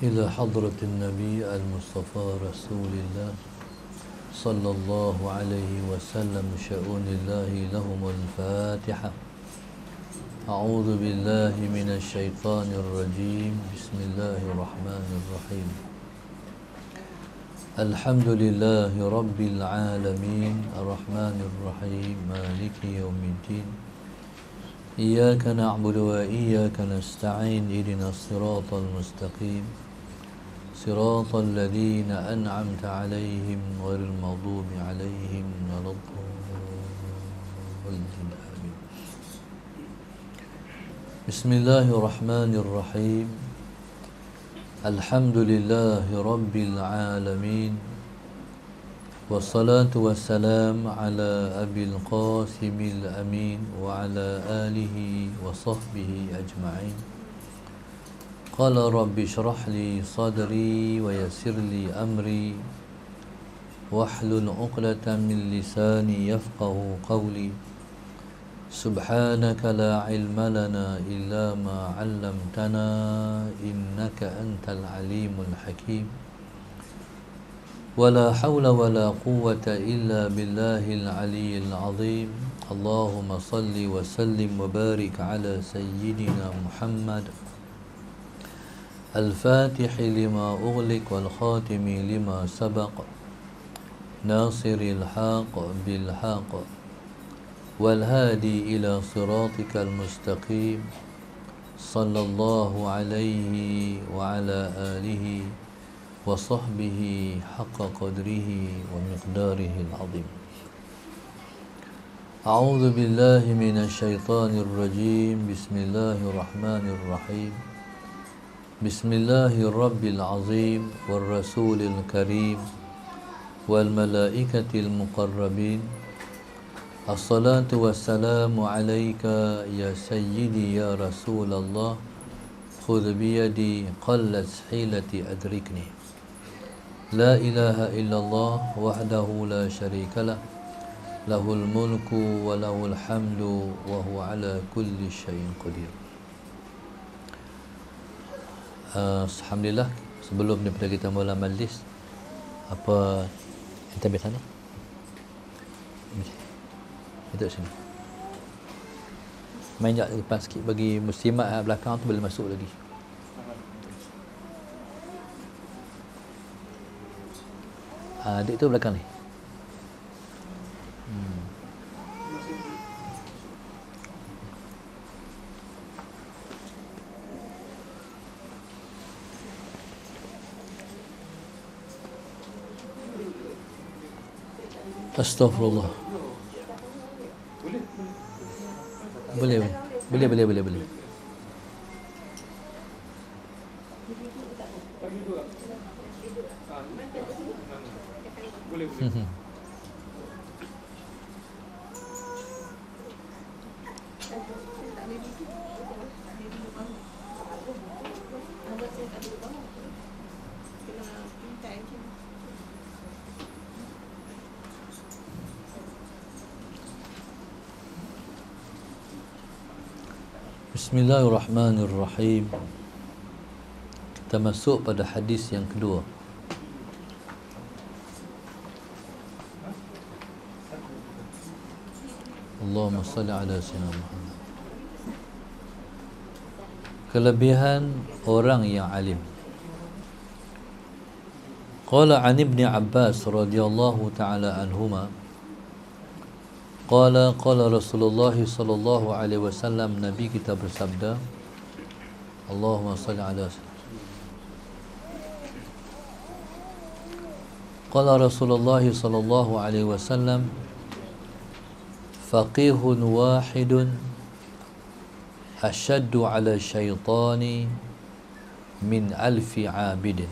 إلى حضرة النبي المصطفى رسول الله صلى الله عليه وسلم شؤون الله لهم الفاتحة. أعوذ بالله من الشيطان الرجيم. بسم الله الرحمن الرحيم. الحمد لله رب العالمين الرحمن الرحيم مالك يوم الدين. إياك نعبد وإياك نستعين اهدنا الصراط المستقيم صراط الذين أنعمت عليهم غير المغضوب عليهم ولا الضالين. بسم الله الرحمن الرحيم. الحمد لله رب العالمين والصلاة والسلام على أبي القاسم الأمين وعلى آله وصحبه أجمعين. قال رب اشرح لي صدري ويسر لي أمري واحلل عقدة من لساني يفقه قولي. سبحانك لا علم لنا إلا ما علمتنا إنك أنت العليم الحكيم. ولا حول ولا قوة إلا بالله العلي العظيم. اللهم صل وسلم وبارك على سيدنا محمد الفاتح لما أغلق والخاتم لما سبق ناصر الحق بالحق والهادي إلى صراطك المستقيم صلى الله عليه وعلى آله وصحبه حق قدره ومقداره العظيم. أعوذ بالله من الشيطان الرجيم. بسم الله الرحمن الرحيم. بسم الله الرب العظيم والرسول الكريم والملائكة المقربين. الصلاة والسلام عليك يا سيدي يا رسول الله. خذ بيدي قلت حيلتي أدركني. لا إله إلا الله وحده لا شريك له له الملك وله الحمد وهو على كل شيء قدير. Alhamdulillah, sebelum daripada kita mula majlis, apa kita ambil sana? Duduk sini. Main jap depan sikit bagi muslimat belakang tu boleh masuk lagi. Adik tu belakang ni. Astaghfirullah. Boleh. Bismillahirrahmanirrahim. Kita masuk pada hadis yang kedua. Allahumma salli ala sayyidina Muhammad. Kelebihan orang yang alim. Qala an Ibn Abbas radhiyallahu ta'ala anhuma Qala Rasulullah sallallahu alaihi wasallam, Nabi kita bersabda, Allahumma salli ala Qala Rasulullah sallallahu alaihi wasallam, faqihun wahidun ashaddu ala syaitani min alfi abidin.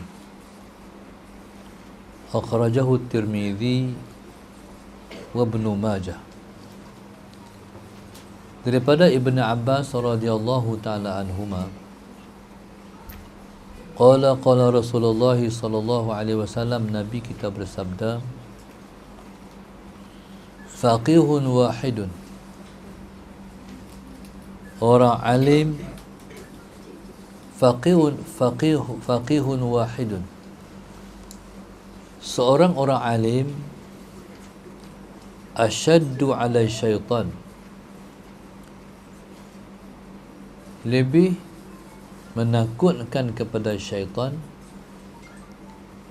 Akhrajahu at-Tirmidzi wa Ibn Majah. Daripada Ibn Abbas radhiyallahu ta'ala anhuma, qala Rasulullah sallallahu alaihi wasallam, Nabi kita bersabda, faqihun wahidun, orang alim faqihun wahidun. Seorang orang alim asyaddu ala syaitan, lebih menakutkan kepada syaitan,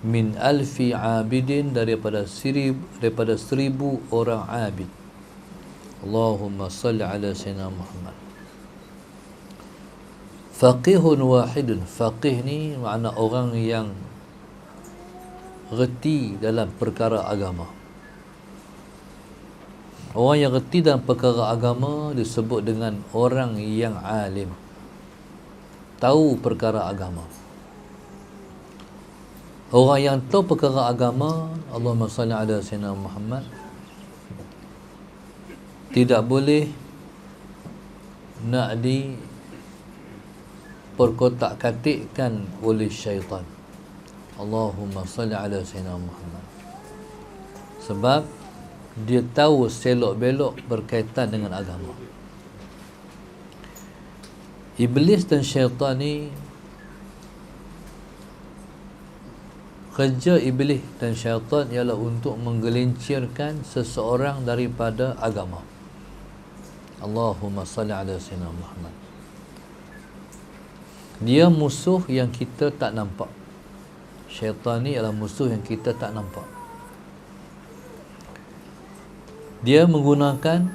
min alfi abidin, daripada seribu orang abid. Allahumma salli ala sayyidina Muhammad. Faqihun wahidun. Faqih ni makna orang yang reti dalam perkara agama. Orang yang reti dalam perkara agama disebut dengan orang yang alim, tahu perkara agama. Orang yang tahu perkara agama, Allahumma salli ala sayyidina Muhammad, tidak boleh nak diperkotak-katikkan oleh syaitan. Allahumma salli ala sayyidina Muhammad. Sebab dia tahu selok-belok berkaitan dengan agama. Iblis dan syaitan ni, kerja iblis dan syaitan ialah untuk menggelincirkan seseorang daripada agama. Allahumma salli ala sayyidina Muhammad. Dia musuh yang kita tak nampak. Syaitan ni adalah musuh yang kita tak nampak. Dia menggunakan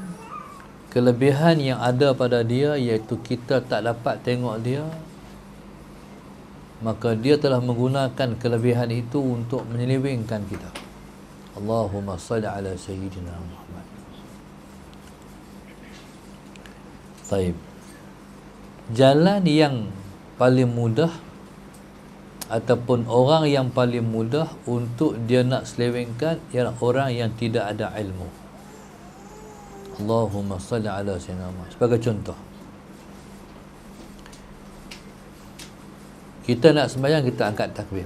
kelebihan yang ada pada dia, iaitu kita tak dapat tengok dia, maka dia telah menggunakan kelebihan itu untuk menyelewengkan kita. Allahumma salli ala sayyidina Muhammad. Baik. Jalan yang paling mudah ataupun orang yang paling mudah untuk dia nak selewengkan ialah orang yang tidak ada ilmu. Allahumma salli ala sayyidina Muhammad. Sebagai contoh, kita nak sembahyang, kita angkat takbir.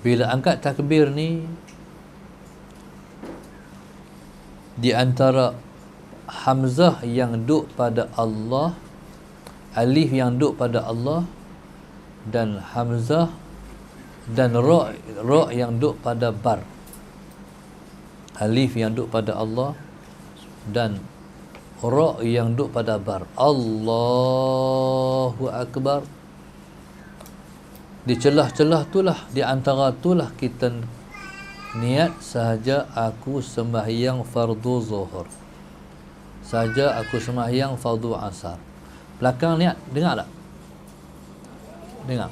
Bila angkat takbir ni, di antara hamzah yang duduk pada Allah, alif yang duduk pada Allah, dan hamzah dan ra yang duduk pada bar. Alif yang duduk pada Allah dan ra yang duduk pada bar. Allahu Akbar. Di celah-celah itulah, di antara itulah kita niat sahaja aku sembahyang fardu zuhur, sahaja aku sembahyang fardu asar. Belakang niat, dengar tak? Dengar.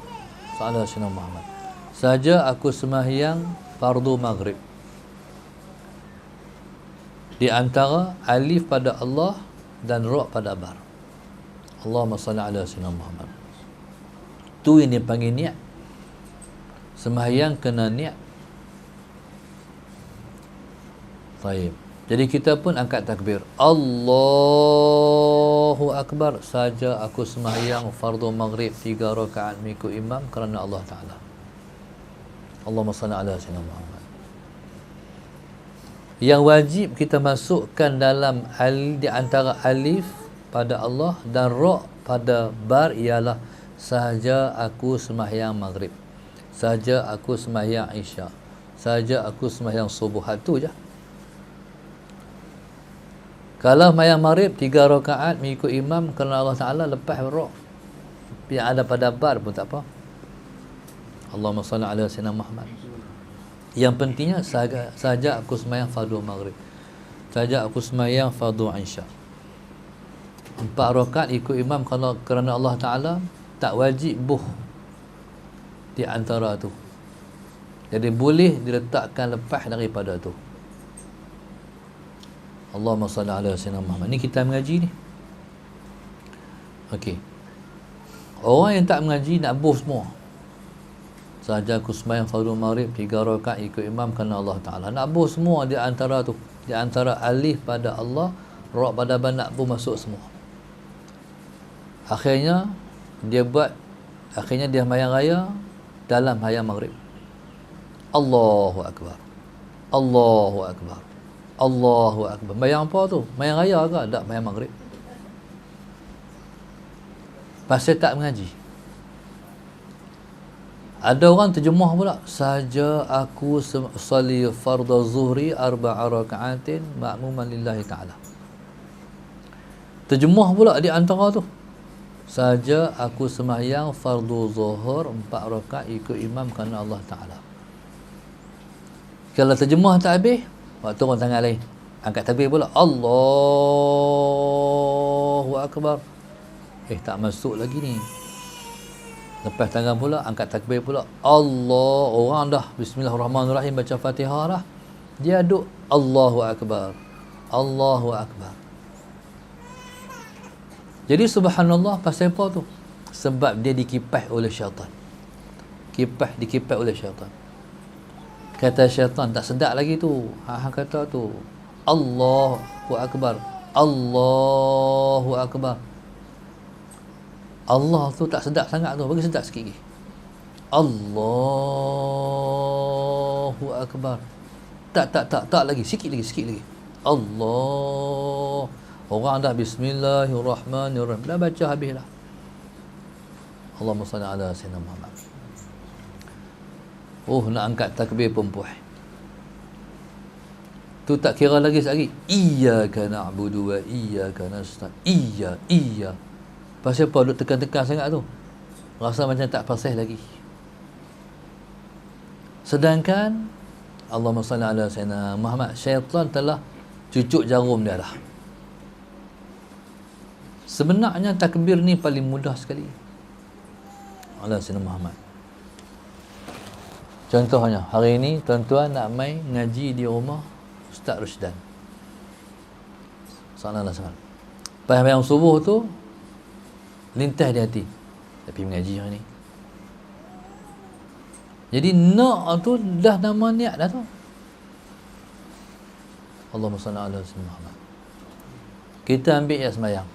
Salah Sayyidina Muhammad. Sahaja aku sembahyang fardu maghrib. Di antara alif pada Allah dan ra pada bar. Allahumma salli ala sayyidina Muhammad. Tu yang dipanggil niat. Sembahyang kena niat. Baik. Jadi kita pun angkat takbir. Allahu Akbar. Saja aku sembahyang fardu maghrib 3 rakaat mengikut imam kerana Allah Ta'ala. Allahumma salli ala sayyidina Muhammad. Yang wajib kita masukkan dalam di antara alif pada Allah dan ra pada bar ialah sahaja aku sembahyang maghrib, sahaja aku sembahyang isyak, sahaja aku sembahyang subuh. Tu je. Kalau sembahyang maghrib 3 rakaat mengikut imam kerana Allah Ta'ala, lepas ra yang ada pada bar pun tak apa. Allahumma salli ala sayyidina Muhammad. Yang pentingnya sahaja aku sembahyang fardu maghrib, sahaja aku sembahyang fardu isyak. 4 rakaat ikut imam kalau kerana Allah Ta'ala, tak wajib buh di antara tu. Jadi boleh diletakkan lepas daripada tu. Allahumma salli ala sayyidina Muhammad. Ni kita mengaji ni. Okey. Orang yang tak mengaji nak buh semua. Sahaja aku sembahyang fardu maghrib 3 rakaat ikut imam kerana Allah Ta'ala. Nak buh semua di antara tu. Di antara alif pada Allah, ra pada bar, nak buh masuk semua. Akhirnya dia sembahyang raya dalam hayam maghrib. Allahu Akbar. Allahu Akbar. Allahu Akbar. Sembahyang apa tu? Sembahyang raya ke? Tak, sembahyang maghrib. pasal tak mengaji. Ada orang terjemah pula, saja aku sali fardhu zuhri 4 rakaatin ma'muman lillahi ta'ala. Terjemah pula di antara tu, saja aku sembahyang fardu zuhur 4 rakaat ikut imam kerana Allah Ta'ala. Kalau terjemah tak habis, waktu orang tangan lain, angkat takbir pula, Allahu Akbar. Tak masuk lagi ni. Lepas tangan pula, angkat takbir pula, Allah. Orang dah Bismillahirrahmanirrahim baca Fatihah dah, dia duduk Allahu Akbar, Allahu Akbar. Jadi subhanallah, pasal apa tu? Sebab dia dikipas oleh syaitan. Dikipas oleh syaitan. Kata syaitan, tak sedap lagi tu. Hang kata tu, Allahu Akbar, Allahu Akbar. Allah tu tak sedap sangat tu, bagi sedap sikit lagi. Allahu Akbar. Tak lagi, sikit lagi. Allah. Orang dah Bismillahirrahmanirrahim, dah baca habis dah. Allahumma salli ala sayyidina Muhammad. Nak angkat takbir pun puas. Tu tak kira lagi sekali. Iyyaka na'budu wa iyyaka nasta'in. Iya. Pasal apa duk tekan-tekan sangat tu? Rasa macam tak pasal lagi. Sedangkan Allahumma salli ala sayyidina Muhammad, syaitan telah cucuk jarum dia dah. Sebenarnya takbir ni paling mudah sekali. Ala sayyidina Muhammad. Contohnya, hari ini tuan-tuan nak main ngaji di rumah Ustaz Rusdan. Sallallahu alaihi wasallam. Lepas yang subuh tu, lintas di hati, tapi mengaji hari ni. Jadi nak tu dah nama niat dah tu. Allahumma salli ala sayyidina Muhammad. Kita ambil ya sembahyang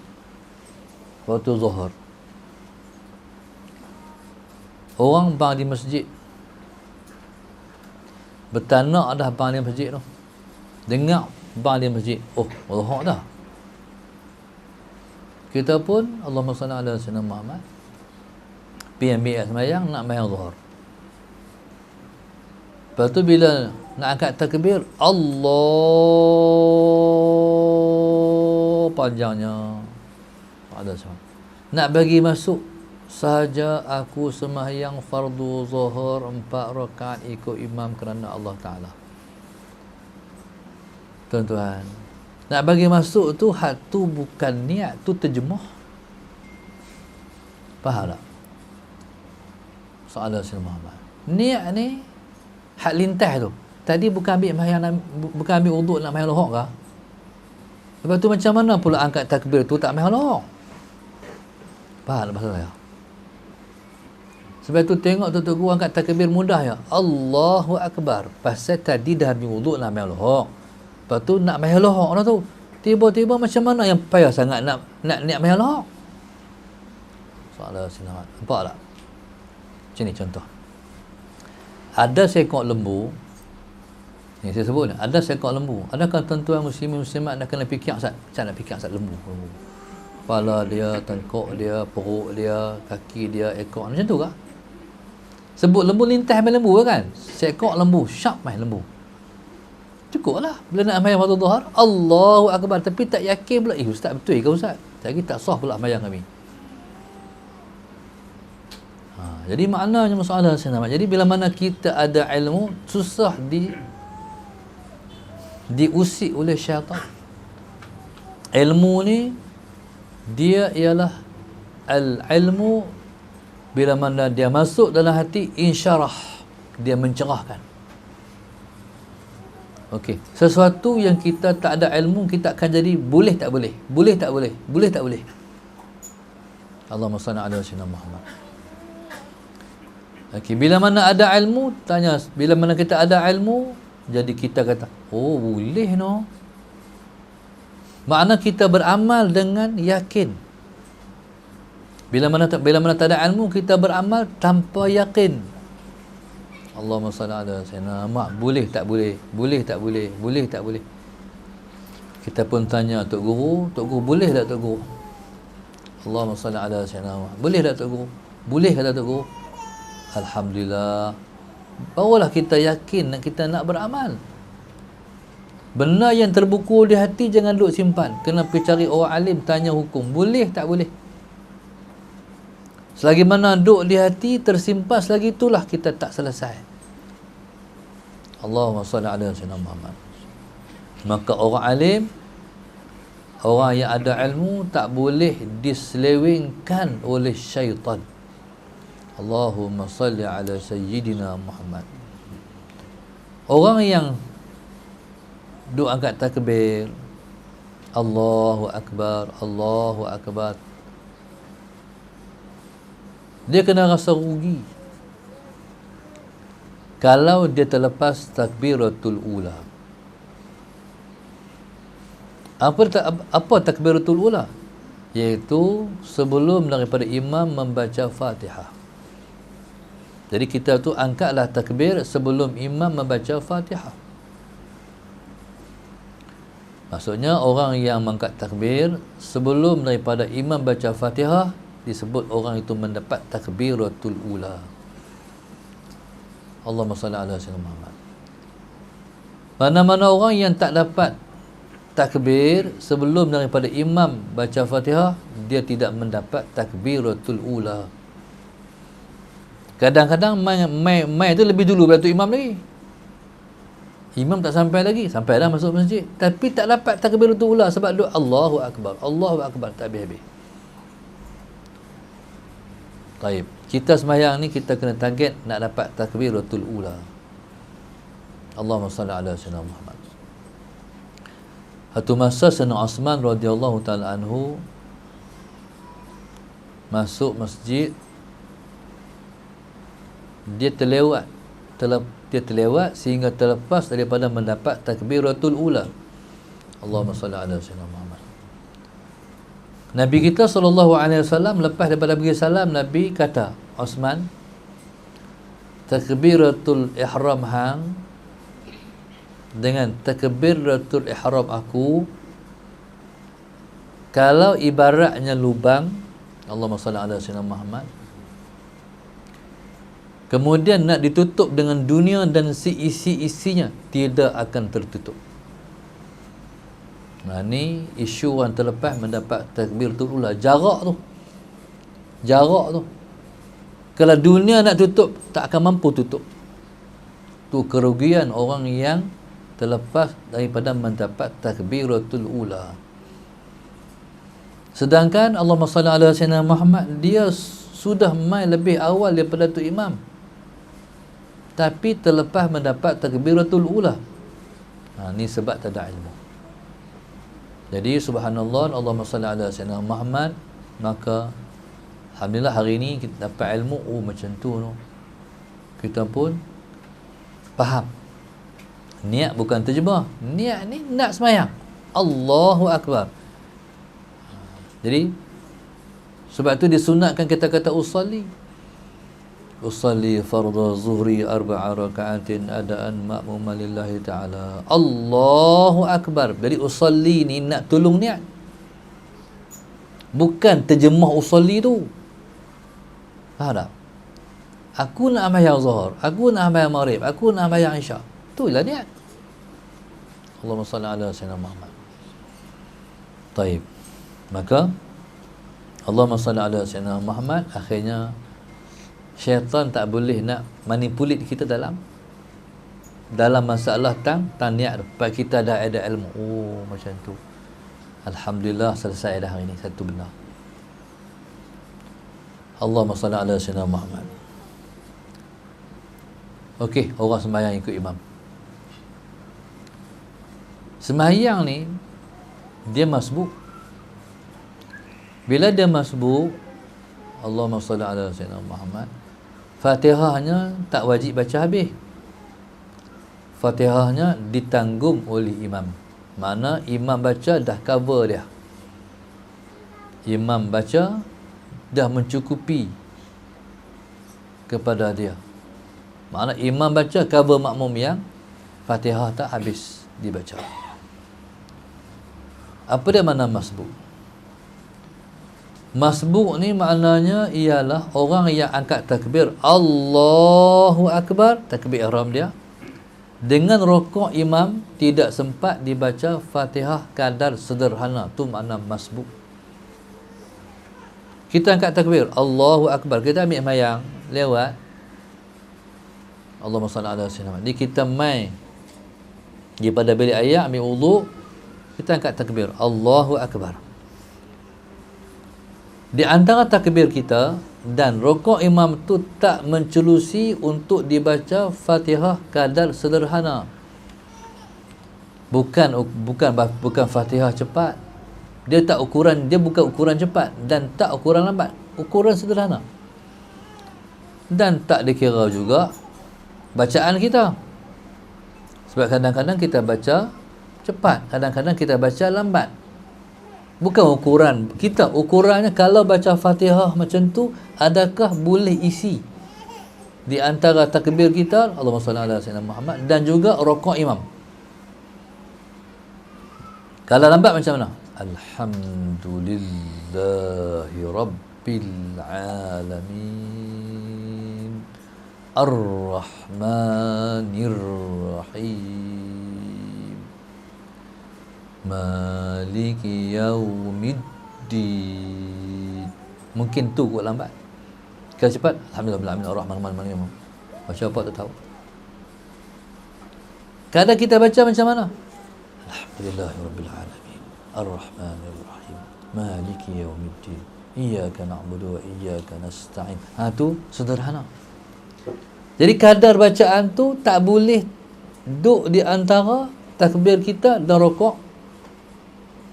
waktu zuhur. Orang bang di masjid, bertanak dah bang di masjid tu, dengar bang di masjid, zuhur dah. Kita pun Allahumma salli ala sayyidina Muhammad, pergi ambil sembahyang, nak sembahyang zuhur. Lepas tu bila nak angkat takbir, Allah panjangnya. Ada semua. Nak bagi masuk, sahaja aku sembahyang fardu zuhur 4 rakaat ikut imam kerana Allah Ta'ala. Tuan-tuan, nak bagi masuk tu, hak tu bukan niat, tu terjemah. Faham tak? Soalan Sayyidina Muhammad. Niat ni hak lintas tu. Tadi bukan ambil wuduk nak sembahyang lohok kah? Lepas tu macam mana pula angkat takbir tu tak sembahyang lohok? Faham tak pasal saya? Sebab tu tengok tu guru angkat takbir mudah ya. Allahu Akbar. Pasal tadi dah ambil wuduk nak sembahyang lohok. Lepas tu nak sembahyang lohok dah tu. Tiba-tiba macam mana yang payah sangat nak niat sembahyang lohok? Soalan sinawat. Nampak tak? Macam ni contoh. Ada seekor lembu. Ni saya sebut ni. Ada seekor lembu. Adakah tuan-tuan muslimin muslimat nak kena fikir Ustaz? Macam nak fikir Ustaz lembu? Kepala dia, tengkok dia, perut dia, kaki dia, ekor. Macam tu kah? Sebut lembu, lintas main lembu kan? Seekor lembu, sharp main lembu. Cukup lah. Bila nak sembahyang waktu zuhur, Allahu Akbar. Tapi tak yakin pula, Ustaz betul ke Ustaz? Lagi tak sah pula sembahyang kami. Jadi maknanya masalah senama. Jadi bila mana kita ada ilmu, susah diusik oleh syaitan. Ilmu ni dia ialah al-ilmu, bila mana dia masuk dalam hati, insyarah, dia mencerahkan. Okey, sesuatu yang kita tak ada ilmu, kita akan jadi boleh tak boleh, boleh tak boleh, boleh tak boleh. Allahumma salli ala sayyidina Muhammad. Okey, bila mana ada ilmu, tanya, bila mana kita ada ilmu, jadi kita kata, oh boleh no. Makna kita beramal dengan yakin. Bila mana tak ada ilmu, kita beramal tanpa yakin. Allahumma salli ala sayyidina Muhammad. Boleh tak boleh? Boleh tak boleh? Boleh tak boleh? Kita pun tanya Tok Guru boleh tak Tok Guru? Allahumma salli ala sayyidina Muhammad. Boleh tak Tok Guru? Boleh kata Tok Guru? Alhamdulillah. Barulah kita yakin kita nak beramal. Benda yang terbukul di hati jangan duk simpan. Kena pergi cari orang alim, tanya hukum. Boleh tak boleh? Selagi mana duk di hati tersimpan, selagi itulah kita tak selesai. Allahumma salli ala sayyidina Muhammad. Maka orang alim, orang yang ada ilmu tak boleh diselewengkan oleh syaitan. Allahumma salli ala sayyidina Muhammad. Orang yang duk angkat takbir, Allahu Akbar, Allahu Akbar, dia kena rasa rugi kalau dia terlepas takbiratul ula. Apa takbiratul ula? Iaitu sebelum daripada imam membaca Fatihah. Jadi kita tu angkatlah takbir sebelum imam membaca Fatihah. Maksudnya orang yang mengangkat takbir sebelum daripada imam baca Fatihah, disebut orang itu mendapat takbiratul ula. Allahumma salli ala sayyidina Muhammad. Mana-mana orang yang tak dapat takbir sebelum daripada imam baca Fatihah, dia tidak mendapat takbiratul ula. Kadang-kadang mai tu lebih dulu daripada imam lagi. Imam tak sampai lagi, sampai dah masuk masjid, tapi tak dapat takbiratul ula sebab doa Allahu Akbar, Allahu Akbar tak habis-habis. Baik, kita sembahyang ni kita kena target nak dapat takbiratul ula. Allahumma salli ala sayyidina Muhammad. Satu masa Sayyidina Osman radhiyallahu taala anhu masuk masjid, dia terlewat sehingga terlepas daripada mendapat takbiratul ula. Allahumma salli ala sayyidina Muhammad. Nabi kita SAW lepas daripada bagi salam, Nabi kata, Osman, takbiratul ihram hang dengan takbiratul ihram aku, kalau ibaratnya lubang, Allahumma salli ala sayyidina Muhammad, kemudian nak ditutup dengan dunia dan isi-isinya, tidak akan tertutup. Nah, ni isu orang terlepas mendapat takbiratul ula. Jarak tu. Kalau dunia nak tutup, tak akan mampu tutup. Tu kerugian orang yang terlepas daripada mendapat takbiratul ula. Sedangkan Allahumma salli ala sayyidina Muhammad, dia sudah mai lebih awal daripada tu imam, tapi terlepas mendapat takbiratul ula. Ni sebab tak ada ilmu. Jadi subhanallah, Allahumma salli ala sayyidina Muhammad. Maka alhamdulillah hari ni kita dapat ilmu, macam tu no. Kita pun faham. Niat bukan terjemah. Niat ni nak sembahyang. Allahu Akbar. Jadi sebab tu disunatkan kita kata usalli fardhu zuhri 4 raka'atin adaan ma'muman lillahi ta'ala. Allahu Akbar. Jadi usalli ni nak tolong niat, bukan terjemah usalli tu. Faham tak? Aku nak sembahyang zuhur, aku nak sembahyang maghrib, aku nak sembahyang isyak. Itulah niat. Allahumma salli ala sayyidina Muhammad. Taib. Maka Allahumma salli ala sayyidina Muhammad, akhirnya syaitan tak boleh nak manipulate kita dalam masalah tang niat. Sebab kita dah ada ilmu. Macam tu. Alhamdulillah, selesai dah hari ni satu benda. Allahumma salli ala sayyidina Muhammad. Okey, orang sembahyang ikut imam. Sembahyang ni dia masbuk. Bila dia masbuk, Allahumma salli ala sayyidina Muhammad, Fatihahnya tak wajib baca habis. Fatihahnya ditanggung oleh imam. Mana imam baca dah cover dia. Imam baca dah mencukupi kepada dia. Mana imam baca cover makmum yang Fatihah tak habis dibaca. Apa dia makna masbuk? Masbuk ni maknanya ialah orang yang angkat takbir Allahu Akbar, takbir ihram dia, dengan rokok imam tidak sempat dibaca Fatihah kadar sederhana. Tu makna masbuk. Kita angkat takbir Allahu Akbar, kita ambil mayang lewat, Allahumma salli ala sayyidina. Ni kita mai daripada bilik air ambil wuduk, kita angkat takbir Allahu Akbar. Di antara takbir kita dan rokok imam tu tak mencelusi untuk dibaca Fatihah kadar sederhana. Bukan Fatihah cepat. Dia bukan ukuran cepat dan tak ukuran lambat, ukuran sederhana. Dan tak dikira juga bacaan kita. Sebab kadang-kadang kita baca cepat, kadang-kadang kita baca lambat. Bukan ukuran kita, ukurannya kalau baca Fatihah macam tu, adakah boleh isi di antara takbir kita Allahumma salli ala sayyidina Muhammad dan juga rukuk imam. Kalau lambat macam mana? Alhamdulillahi rabbil alamin ar-rahmanir rahim maliki yaumiddin. Mungkin tu kot lambat. Kalau cepat alhamdulillah ar-rahman baca apa tak tahu. Kadang kita baca macam mana? Alhamdulillahirabbil alamin ar-rahmanir rahim maliki yaumiddin iyyaka na'budu wa iyyaka nasta'in. Tu sederhana. Jadi kadar bacaan tu tak boleh duduk di antara takbir kita dan rukuk.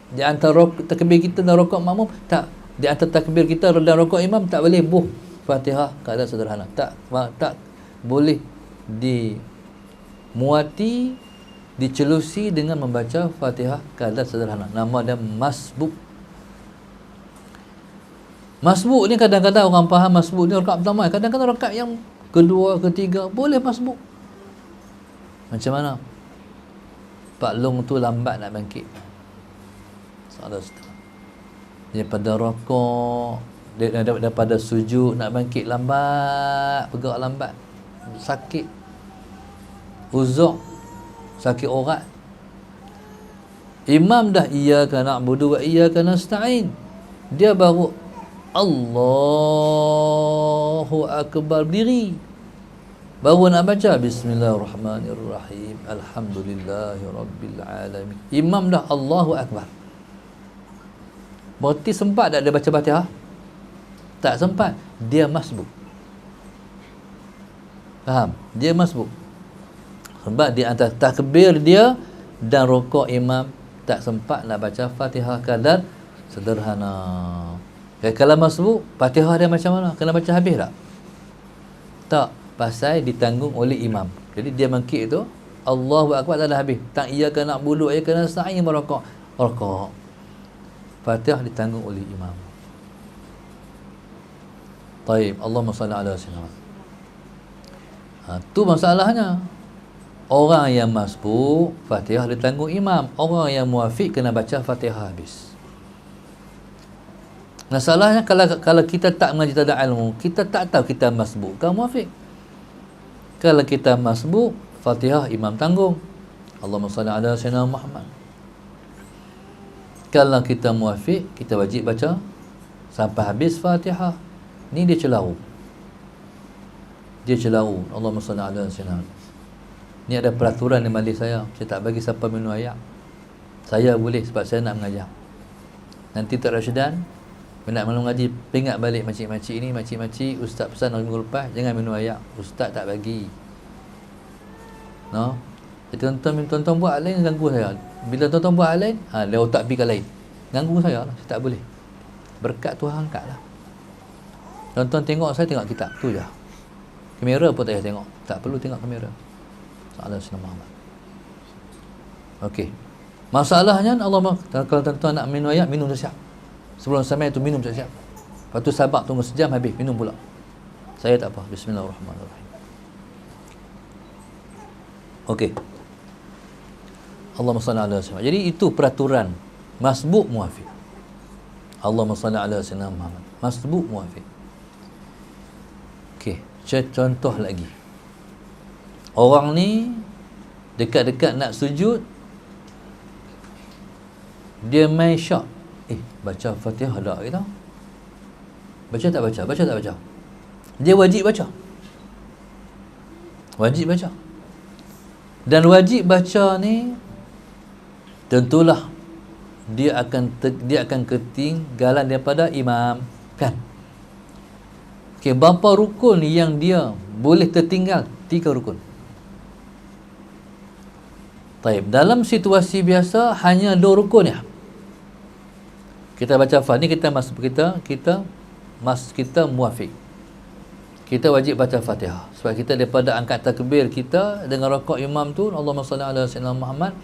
Di antara takbir kita dan rukuk makmum tak, di antara takbir kita dan rukuk imam tak boleh buh Fatihah kadar sederhana. Tak boleh dimuati, dicelusi dengan membaca Fatihah kadar sederhana. Nama dia masbuk. Masbuk ni kadang-kadang orang faham masbuk ni rakaat pertama, kadang-kadang rakaat yang kedua, ketiga boleh masbuk. Macam mana? Pak Long tu lambat nak bangkit. Daripada rokok, daripada sujud nak bangkit lambat, bergerak lambat, sakit uzuk, sakit urat. Imam dah iyyaka na'budu wa iyyaka nasta'in, dia baru Allahu Akbar berdiri, baru nak baca bismillahirrahmanirrahim alhamdulillahirabbil alamin. Imam dah Allahu Akbar. Berarti sempat tak dia baca Fatihah? Tak sempat. Dia masbuk. Faham? Dia masbuk. Sebab di antara takbir dia dan rukuk imam tak sempat nak baca Fatihah kadar sederhana. Kalau masbuk, Fatihah dia macam mana? Kena baca habis tak? Tak. Pasal ditanggung oleh imam. Jadi dia bangkit tu Allahu Akbar tak dah habis. Tak iyyaka na'budu wa iyyaka nasta'in rukuk. Fatihah ditanggung oleh imam. Taib, Allahumma salli ala sayyidina. Tu masalahnya. Orang yang masbuk, Fatihah ditanggung imam. Orang yang muafiq kena baca Fatihah habis. Masalahnya kalau kita tak mengaji, tak ada ilmu, kita tak tahu kita masbuk ke muafiq. Kalau kita masbuk, Fatihah imam tanggung. Allahumma salli ala sayyidina Muhammad. Kalau kita muafiq, kita wajib baca sampai habis Fatihah. Ni dia celau. Allahumma salli ala sayyidina. Ni ada peraturan di majlis saya tak bagi siapa minum air. Saya boleh sebab saya nak mengajar. Nanti tak Rasyidan nak malam ngaji, ingat balik makcik-makcik ni, makcik-makcik ustaz pesan minggu lepas jangan minum air. Ustaz tak bagi. Tuan-tuan buat lain ganggu saya. Bila tuan-tuan buat lain, dia otak pergi ke lain. Ganggu saya lah, saya tak boleh. Berkat Tuhan angkat lah. Tuan-tuan tengok saya, tengok kitab, tu je. Kamera pun tak payah tengok. Tak perlu tengok kamera. Salah Nabi Muhammad. Okey. Masalahnya Allah, kalau tuan-tuan nak minum air, minum dah siap. Sebelum sampai tu minum siap. Lepas tu sabar tunggu sejam habis, minum pula. Saya tak apa. Bismillahirrahmanirrahim. Okey. Allahumma salli ala sayyidina. Jadi itu peraturan masbuk muafiq. Allahumma salli ala sayyidina Muhammad. Masbuk muafiq. Okey, contoh lagi. Orang ni dekat-dekat nak sujud, dia main syak. Baca Fatihah tak kita? Baca tak baca? Baca tak baca? Dia wajib baca. Wajib baca. Dan wajib baca ni tentulah dia akan ketinggalan daripada imam, kan? Okey, berapa rukun yang dia boleh tertinggal? 3 rukun. Taib. Dalam situasi biasa hanya 2 rukun ya. Kita baca Fatihah ni kita muafiq. Kita wajib baca Fatihah. Sebab kita daripada angkat takbir kita dengan rakaat imam tu Allahumma salli ala sayyidina Muhammad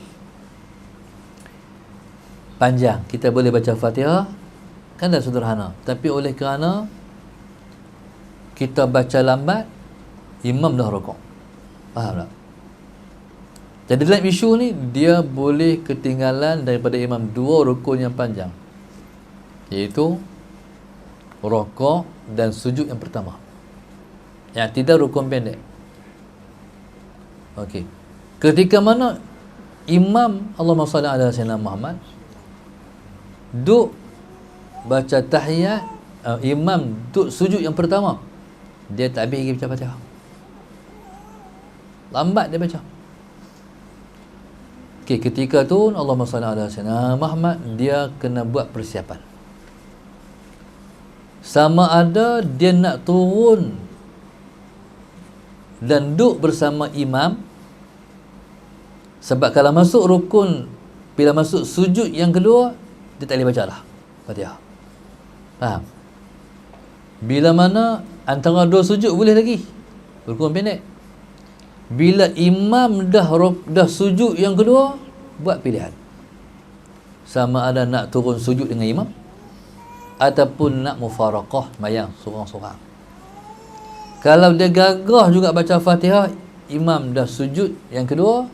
panjang. Kita boleh baca Fatihah, kan dah sederhana. Tapi oleh kerana kita baca lambat, imam dah rakaat. Faham tak? Jadi dalam isu ni dia boleh ketinggalan daripada imam 2 rukun yang panjang, iaitu rakaat dan sujud yang pertama. Yang tidak rukun pendek. Okey. Ketika mana imam Allahumma salli ala sayyidina Muhammad duk baca tahiyat, imam duk sujud yang pertama, dia tak habis lagi baca Fatihah. Lambat dia baca. Okey, ketika tu Allahumma salli ala sayyidina Muhammad, dia kena buat persiapan. Sama ada dia nak turun dan duduk bersama imam, sebab kalau masuk rukun, bila masuk sujud yang kedua, dia tak boleh baca dah Fatihah. Faham? Bila mana antara 2 sujud boleh lagi, rukun pendek. Bila imam dah sujud yang kedua, buat pilihan. Sama ada nak turun sujud dengan imam ataupun nak mufaraqah mayang seorang-seorang. Kalau dia gagah juga baca Fatihah, imam dah sujud yang kedua,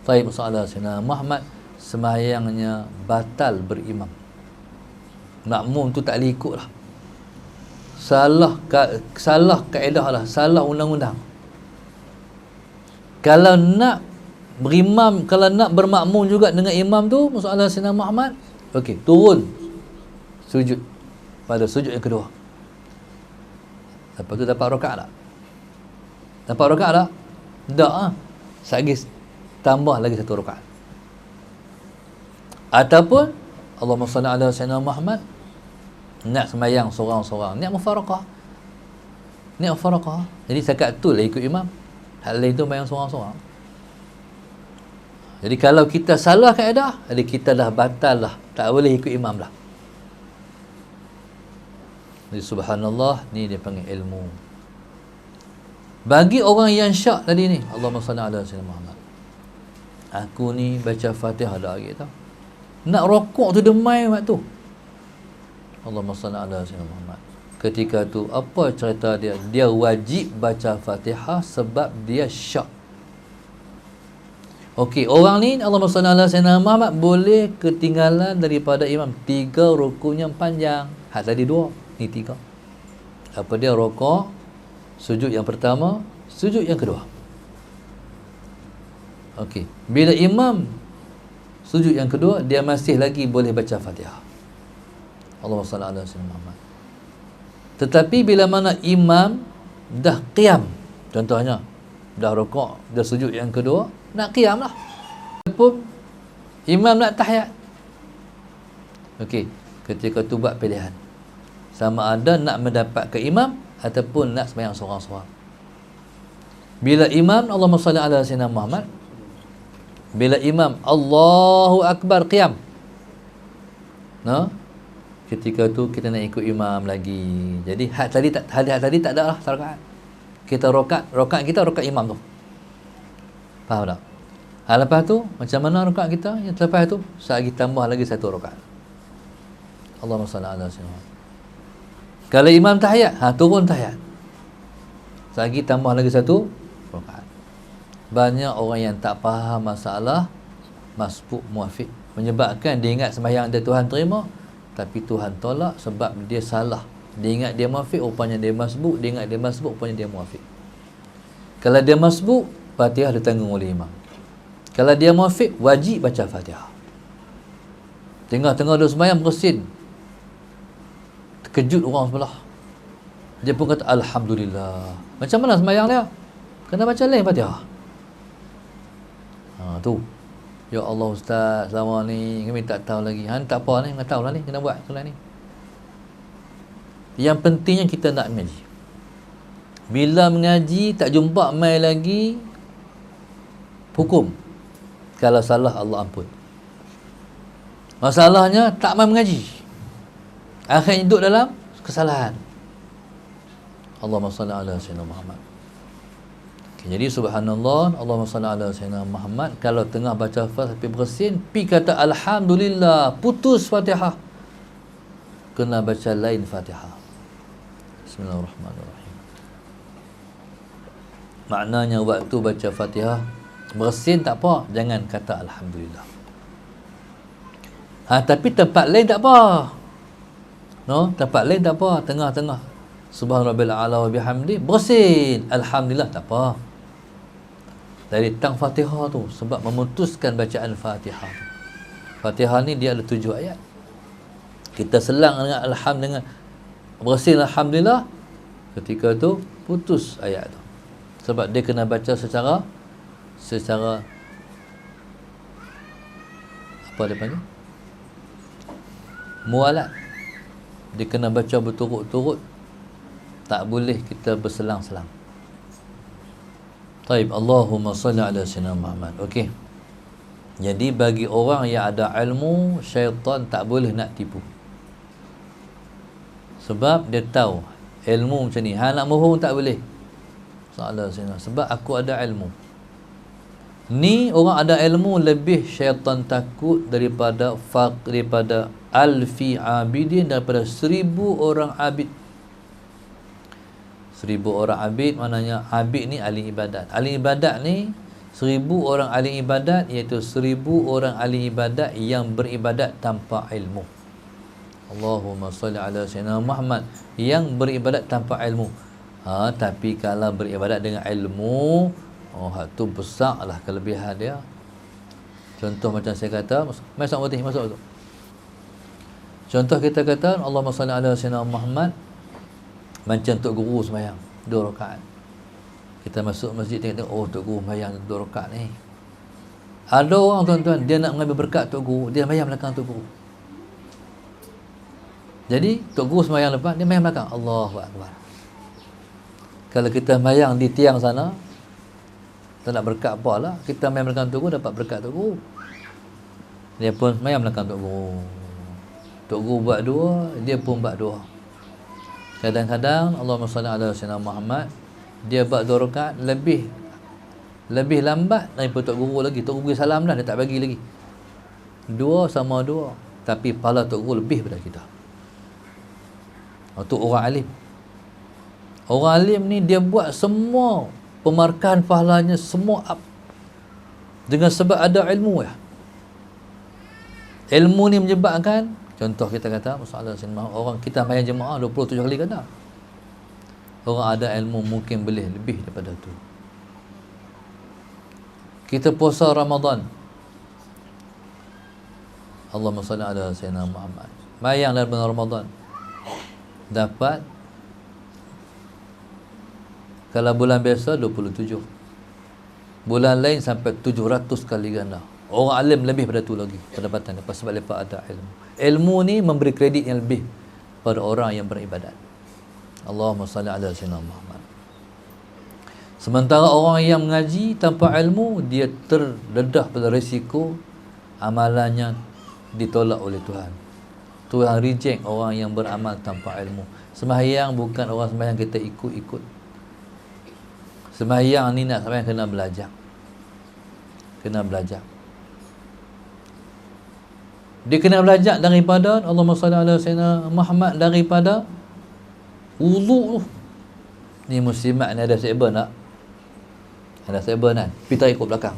taib salat sayyidina Muhammad, sembahyangnya batal berimam. Makmum tu tak boleh ikut lah. Salah kaedah lah, salah undang-undang. Kalau nak berimam, kalau nak bermakmum juga dengan imam tu, salat sayyidina Muhammad, okey, turun sujud pada sujud yang kedua. Lepas tu dapat rakaat tak? Dapat rakaat tak? Tak ah. Sagis tambah lagi 1 rakaat. Ataupun Allahumma salli ala sayyidina Muhammad, nak sembahyang seorang-seorang, niat mufaraqah. Niat mufaraqah. Jadi setakat tu lah ikut imam. Hal lain tu sembahyang seorang-seorang. Jadi kalau kita salah kaedah, jadi kita dah batal lah, tak boleh ikut imam dah. Jadi subhanallah, ni dia panggil ilmu. Bagi orang yang syak tadi ni, Allahumma salli ala sayyidina Muhammad, aku ni baca Fatihah dah lagi tau, nak rokok tu demai waktu, Allahumma salli ala sayyidina Muhammad. Ketika tu apa cerita dia? Dia wajib baca Fatihah sebab dia syak. Okey, orang ni Allahumma salli ala sayyidina Muhammad boleh ketinggalan daripada imam 3 rukun yang panjang. Hak tadi 2, ni 3. Apa dia? Rukuk, sujud yang pertama, sujud yang kedua. Okey, bila imam sujud yang kedua, dia masih lagi boleh baca Fatihah. Allahumma salli ala sayyidina Muhammad. Tetapi bila mana imam dah qiyam, contohnya dah rukuk, dah sujud yang kedua, nak qiyam lah, ataupun imam nak tahiyat. Okey, ketika tu buat pilihan, sama ada nak mendapat ke imam ataupun nak sembahyang seorang-seorang. Bila imam Allahumma salli ala sayyidina Muhammad, bila imam Allahu Akbar qiyam, ketika tu kita nak ikut imam lagi. Jadi hak tadi tak ada lah rakaat. Kita rakaat kita rakaat imam tu. Faham tak? Lepas tu macam mana rakaat kita? Yang lepas tu lagi tambah lagi 1 rakaat. Allahumma salli ala sayyidina. Kalau imam tahiyat, turun tahiyat, lagi tambah lagi 1 rakaat. Banyak orang yang tak faham masalah masbuk muafiq, menyebabkan dia ingat sembahyang dia Tuhan terima, Tapi Tuhan tolak sebab dia salah. Dia ingat dia muafiq, rupanya dia masbuk. Dia ingat dia masbuk, rupanya dia muafiq. Kalau dia masbuk, Fatihah ditanggung oleh imam. Kalau dia muafiq, wajib baca Fatihah. Tengah-tengah dia sembahyang bersin, terkejut orang sebelah. Dia pun kata Alhamdulillah. Macam mana sembahyang dia? Kena baca lain Fatihah. Tu. Ya Allah Ustaz, selama ni kami tak tahu lagi. Tak apa ni, tak tahu lah ni, kena buat solat ni. Yang pentingnya kita nak mengaji. Bila mengaji tak jumpa mai lagi, hukum. Kalau salah Allah ampun. Masalahnya tak mai mengaji, akhirnya duduk dalam kesalahan. Allahumma salli ala sayyidina Muhammad. Jadi subhanallah, Allahumma salli ala sayyidina Muhammad. Kalau tengah baca Fatihah tapi bersin, pi kata Alhamdulillah, putus Fatihah, kena baca lain Fatihah. Bismillahirrahmanirrahim. Maknanya waktu baca Fatihah bersin tak apa, jangan kata Alhamdulillah. Tapi tempat lain tak apa. Tempat lain tak apa, tengah-tengah Subhanallah ala wa bihamdi bersin, Alhamdulillah tak apa. Dari tang Fatihah tu, sebab memutuskan bacaan Fatihah tu. Fatihah ni dia ada 7 ayat. Kita selang dengan dengan bersin Alhamdulillah, ketika tu putus ayat tu. Sebab dia kena baca secara apa dia panggil? Mualat. Dia kena baca berturut-turut. Tak boleh kita berselang-selang. Taib, Allahumma salli ala sayyidina Muhammad. Okey. Jadi bagi orang yang ada ilmu, syaitan tak boleh nak tipu. Sebab dia tahu ilmu macam ni. Nak mohon tak boleh. Sebab aku ada ilmu. Ni orang ada ilmu lebih syaitan takut daripada alfi abidin, daripada 1000 orang abid. 1000 orang abid maknanya abid ni ahli ibadat. Ahli ibadat ni 1000 orang ahli ibadat, iaitu 1000 orang ahli ibadat yang beribadat tanpa ilmu. Allahumma salli ala sayyidina Muhammad, yang beribadat tanpa ilmu. Tapi kalau beribadat dengan ilmu, tu besarlah kelebihan dia. Contoh macam saya kata, masuk. Contoh kita kata Allahumma salli ala sayyidina Muhammad, macam Tok Guru sembahyang 2 rakaat. Kita masuk masjid tengok, Tok Guru sembahyang 2 rakaat ni. Ada orang tuan-tuan, dia nak mengambil berkat Tok Guru, dia sembahyang belakang Tok Guru. Jadi Tok Guru sembahyang depan, dia sembahyang belakang. Allahu Akbar. Kalau kita sembahyang di tiang sana, tak nak berkat apa lah, kita sembahyang belakang Tok Guru, dapat berkat Tok Guru. Dia pun sembahyang belakang Tok Guru. Tok Guru buat 2, dia pun buat 2. Kadang-kadang Allahumma salli ala sayyidina Muhammad, dia buat 2 rakaat lebih lambat daripada Tok Guru lagi. Tok Guru bagi salam dah, dia tak bagi lagi. 2 sama 2, tapi pahala Tok Guru lebih daripada kita. Itu orang alim. Orang alim ni dia buat semua pemarkahan pahalanya semua up, dengan sebab ada ilmu ya. Ilmu ni menyebabkan, contoh kita kata masalah orang kita main jemaah 27 kali kata. Orang ada ilmu mungkin boleh lebih daripada tu. Kita puasa Ramadan, Allahumma salli ala sayyidina Muhammad, mayang dalam bulan Ramadan dapat, kalau bulan biasa 27, bulan lain sampai 700 kali ganda. Orang alim lebih pada tu lagi pendapatan, sebab mereka ada ilmu. Ilmu ni memberi kredit yang lebih pada orang yang beribadat. Allahumma salli ala sayyidina Muhammad. Sementara orang yang mengaji tanpa ilmu, dia terdedah pada risiko amalannya ditolak oleh Tuhan. Tuhan reject orang yang beramal tanpa ilmu. Sembahyang bukan orang sembahyang kita ikut-ikut. Sembahyang ni nak sembahyang kena belajar. Kena belajar. Dia kena belajar daripada Allahumma salli ala sayyidina Muhammad, daripada wudu tu. Ni muslimat ni ada seban tak? Ada seban kan? Kita ikut belakang.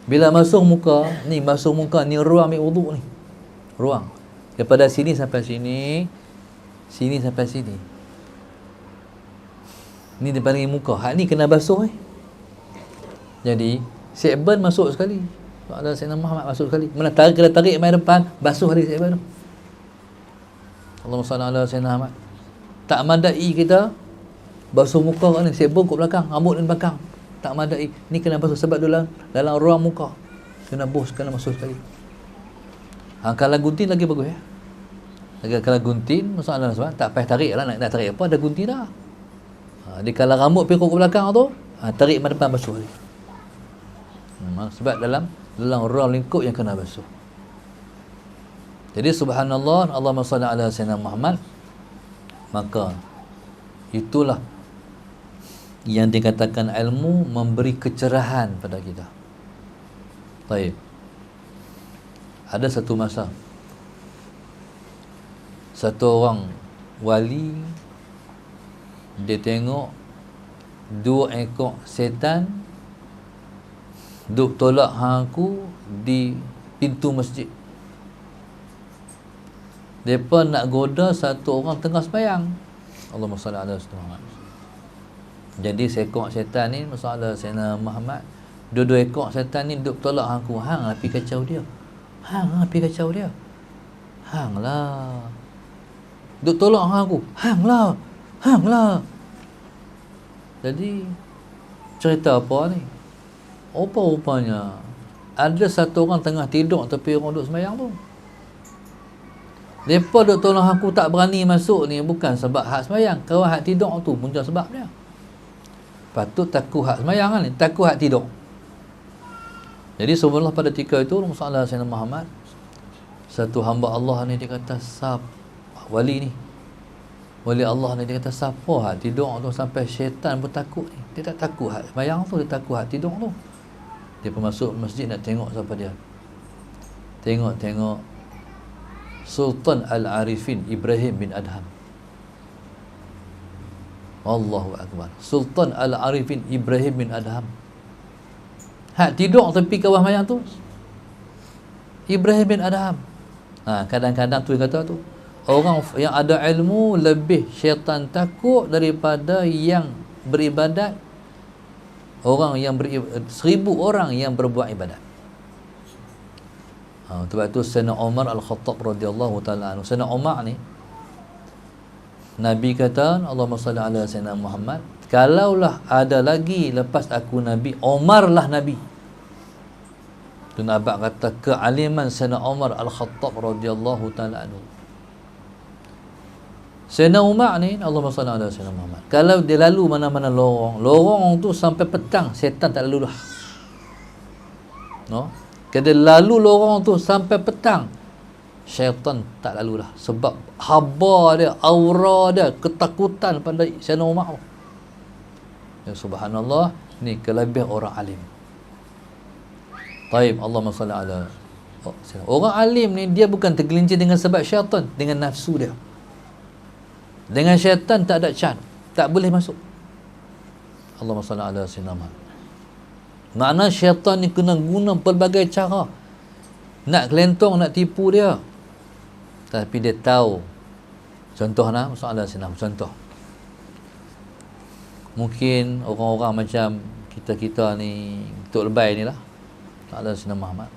Bila masuk muka ni ruang ambil wudu ni. Ruang. Daripada sini sampai sini, sini sampai sini. Ni dia panggil muka. Hak ni kena basuh Jadi Syekban masuk sekali. Ada Sayyidina Muhammad masuk sekali. Mana kena tarik mai depan, basuh hari Syekban tu. Allahumma salli ala Sayyidina Muhammad. Tak madai kita basuh muka kat ni, Syekban kat belakang, rambut di belakang. Tak madai. Ni kena basuh sebab dalam ruang muka. Kena masuk sekali. Kalau gunting lagi bagus Kalau gunting masalah sebab tak payah tarik lah, nak tarik apa, ada gunting dah. Dia kalau rambut pikuk ke belakang tu, tarik ke depan basuh dia. Sebab dalam ruang lingkup yang kena basuh. Jadi subhanallah, Allahumma salli ala sayyidina Muhammad. Maka itulah yang dikatakan ilmu memberi kecerahan pada kita. Baik. Ada satu masa satu orang wali, dia tengok 2 ekor setan duk tolak hang aku di pintu masjid. Depa nak goda satu orang tengah sembahyang. Allahumma salli ala sayyidina Muhammad. Jadi seekor setan ni masalah Sayyidina Muhammad, 2 ekor setan ni duk tolak hang aku. Hang api kacau dia. Hang lah. Duk tolak hang aku. Hang lah. Jadi cerita apa ni? Rupanya ada satu orang tengah tidur tepi orang duk sembahyang tu. Depa duk tolong aku tak berani masuk ni bukan sebab hak sembahyang. Kalau hak tidur tu punca sebab dia. Patut takut hak sembahyang ni, takut hak tidur. Jadi subhanallah pada ketika itu Rasulullah Sayyidina Muhammad, satu hamba Allah ni dia kata wali ni. Wali Allah ni dia kata siapa hak tidur tu sampai syaitan pun takut ni. Dia tak takut hak sembahyang tu, dia takut hak tidur tu. Dia pun masuk masjid nak tengok siapa dia. Tengok Sultan Al-Arifin Ibrahim bin Adham. Allahu Akbar. Sultan Al-Arifin Ibrahim bin Adham. Hak tidur tepi kawah mayang tu Ibrahim bin Adham. Kadang-kadang tu dia kata tu, orang yang ada ilmu lebih syaitan takut daripada yang beribadat. Orang yang 1000 orang yang berbuat ibadat. Sebab tu Sayyidina Umar Al-Khattab radhiyallahu taala anhu. Sayyidina Umar ni Nabi kata, Allahumma salli ala Sayyidina Muhammad, kalaulah ada lagi lepas aku Nabi, Umar lah Nabi. Tu Nabi kata kealiman Sayyidina Umar Al-Khattab radhiyallahu taala anhu. Sayyidina Umar ni, Allahumma salli ala Sayyidina Muhammad, kalau dia lalu mana-mana lorong tu sampai petang, setan tak lalu dah. Kalau dia lalu lorong tu sampai petang, syaitan tak lalu dah. Sebab haba dia, aura dia, ketakutan pada Sayyidina Umar. Ya subhanallah, ni kelebihan orang alim. Taib, Allahumma salli ala. Orang alim ni dia bukan tergelincir dengan sebab syaitan, dengan nafsu dia. Dengan syaitan tak ada can, tak boleh masuk. Allahumma salli ala sayyidina Muhammad. Makna syaitan ni kena guna pelbagai cara nak kelentong, nak tipu dia. Tapi dia tahu. Contoh masalah senang. Contoh, mungkin orang-orang macam kita ni, Tok Lebay ni lah, Ta'ala Sayyidina Muhammad,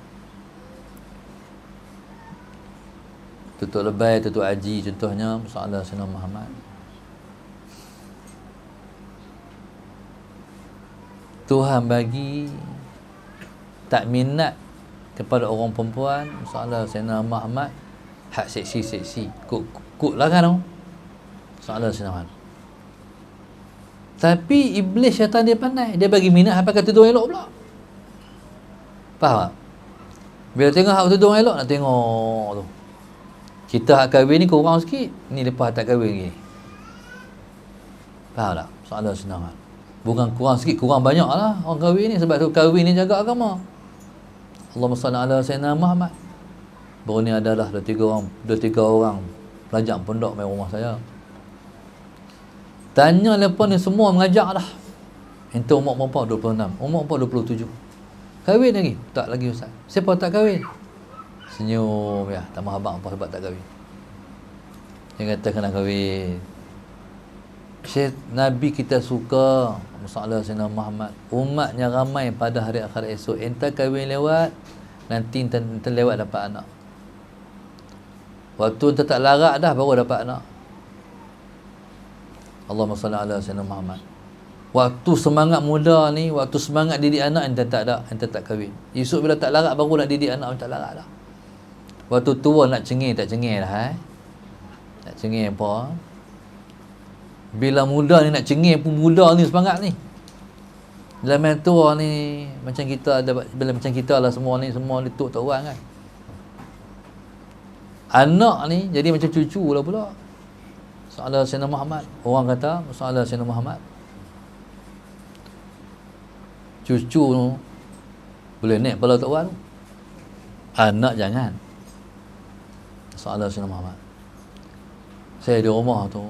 Tok Lebay, Tok Haji contohnya, masalah Sayyidina Muhammad. Tuhan bagi tak minat kepada orang perempuan, masalah Sayyidina Muhammad, hak seksi, kuk lah kan, masalah Sayyidina Muhammad. Tapi iblis syaitan dia pandai, dia bagi minat pakai tudung elok pula. Faham tak? Bila tengok hak tudung elok, nak tengok tu. Kita hak kahwin ni kurang sikit, ni lepas tak kahwin lagi. Faham tak? Masalah Sayyidina Muhammad. Bukan kurang sikit, kurang banyak lah orang kahwin ni. Sebab tu kahwin ni jaga agama. Allahumma salli ala Sayyidina Muhammad. Baru ni adalah 2-3 orang pelajar pondok main rumah saya. Tanya lepas ni semua mengajak dah. Itu umur berapa? 26. Umur berapa? 27. Kahwin lagi? Tak lagi ustaz. Siapa tak kahwin? Senyum ya, tak mahu abang apa sebab tak kahwin. Dia kata kena kahwin. Nabi kita suka masalah Sayyidina Muhammad. Umatnya ramai pada hari akhirat esok. Entah kahwin lewat, nanti entah lewat dapat anak. Waktu entah tak larat dah baru dapat anak. Allahumma salli ala Sayyidina Muhammad. Waktu semangat muda ni, waktu semangat didik anak, entah tak ada, entah tak kahwin. Esok bila tak larat baru nak didik anak, tak larat dah. Waktu tua nak cengih, tak cengih dah. Tak cengih apa. Bila muda ni nak cengih pun muda ni semangat ni. Bila main tua ni macam kita ada, bila macam kita lah semua ni tuk tak orang kan. Anak ni jadi macam cucu lah pula. Soalan Sayyidina Muhammad. Orang kata soalan Sayyidina Muhammad. Cucu tu boleh naik kepala tok orang tu. Anak jangan. Soalan Sayyidina Muhammad. Saya di rumah tu,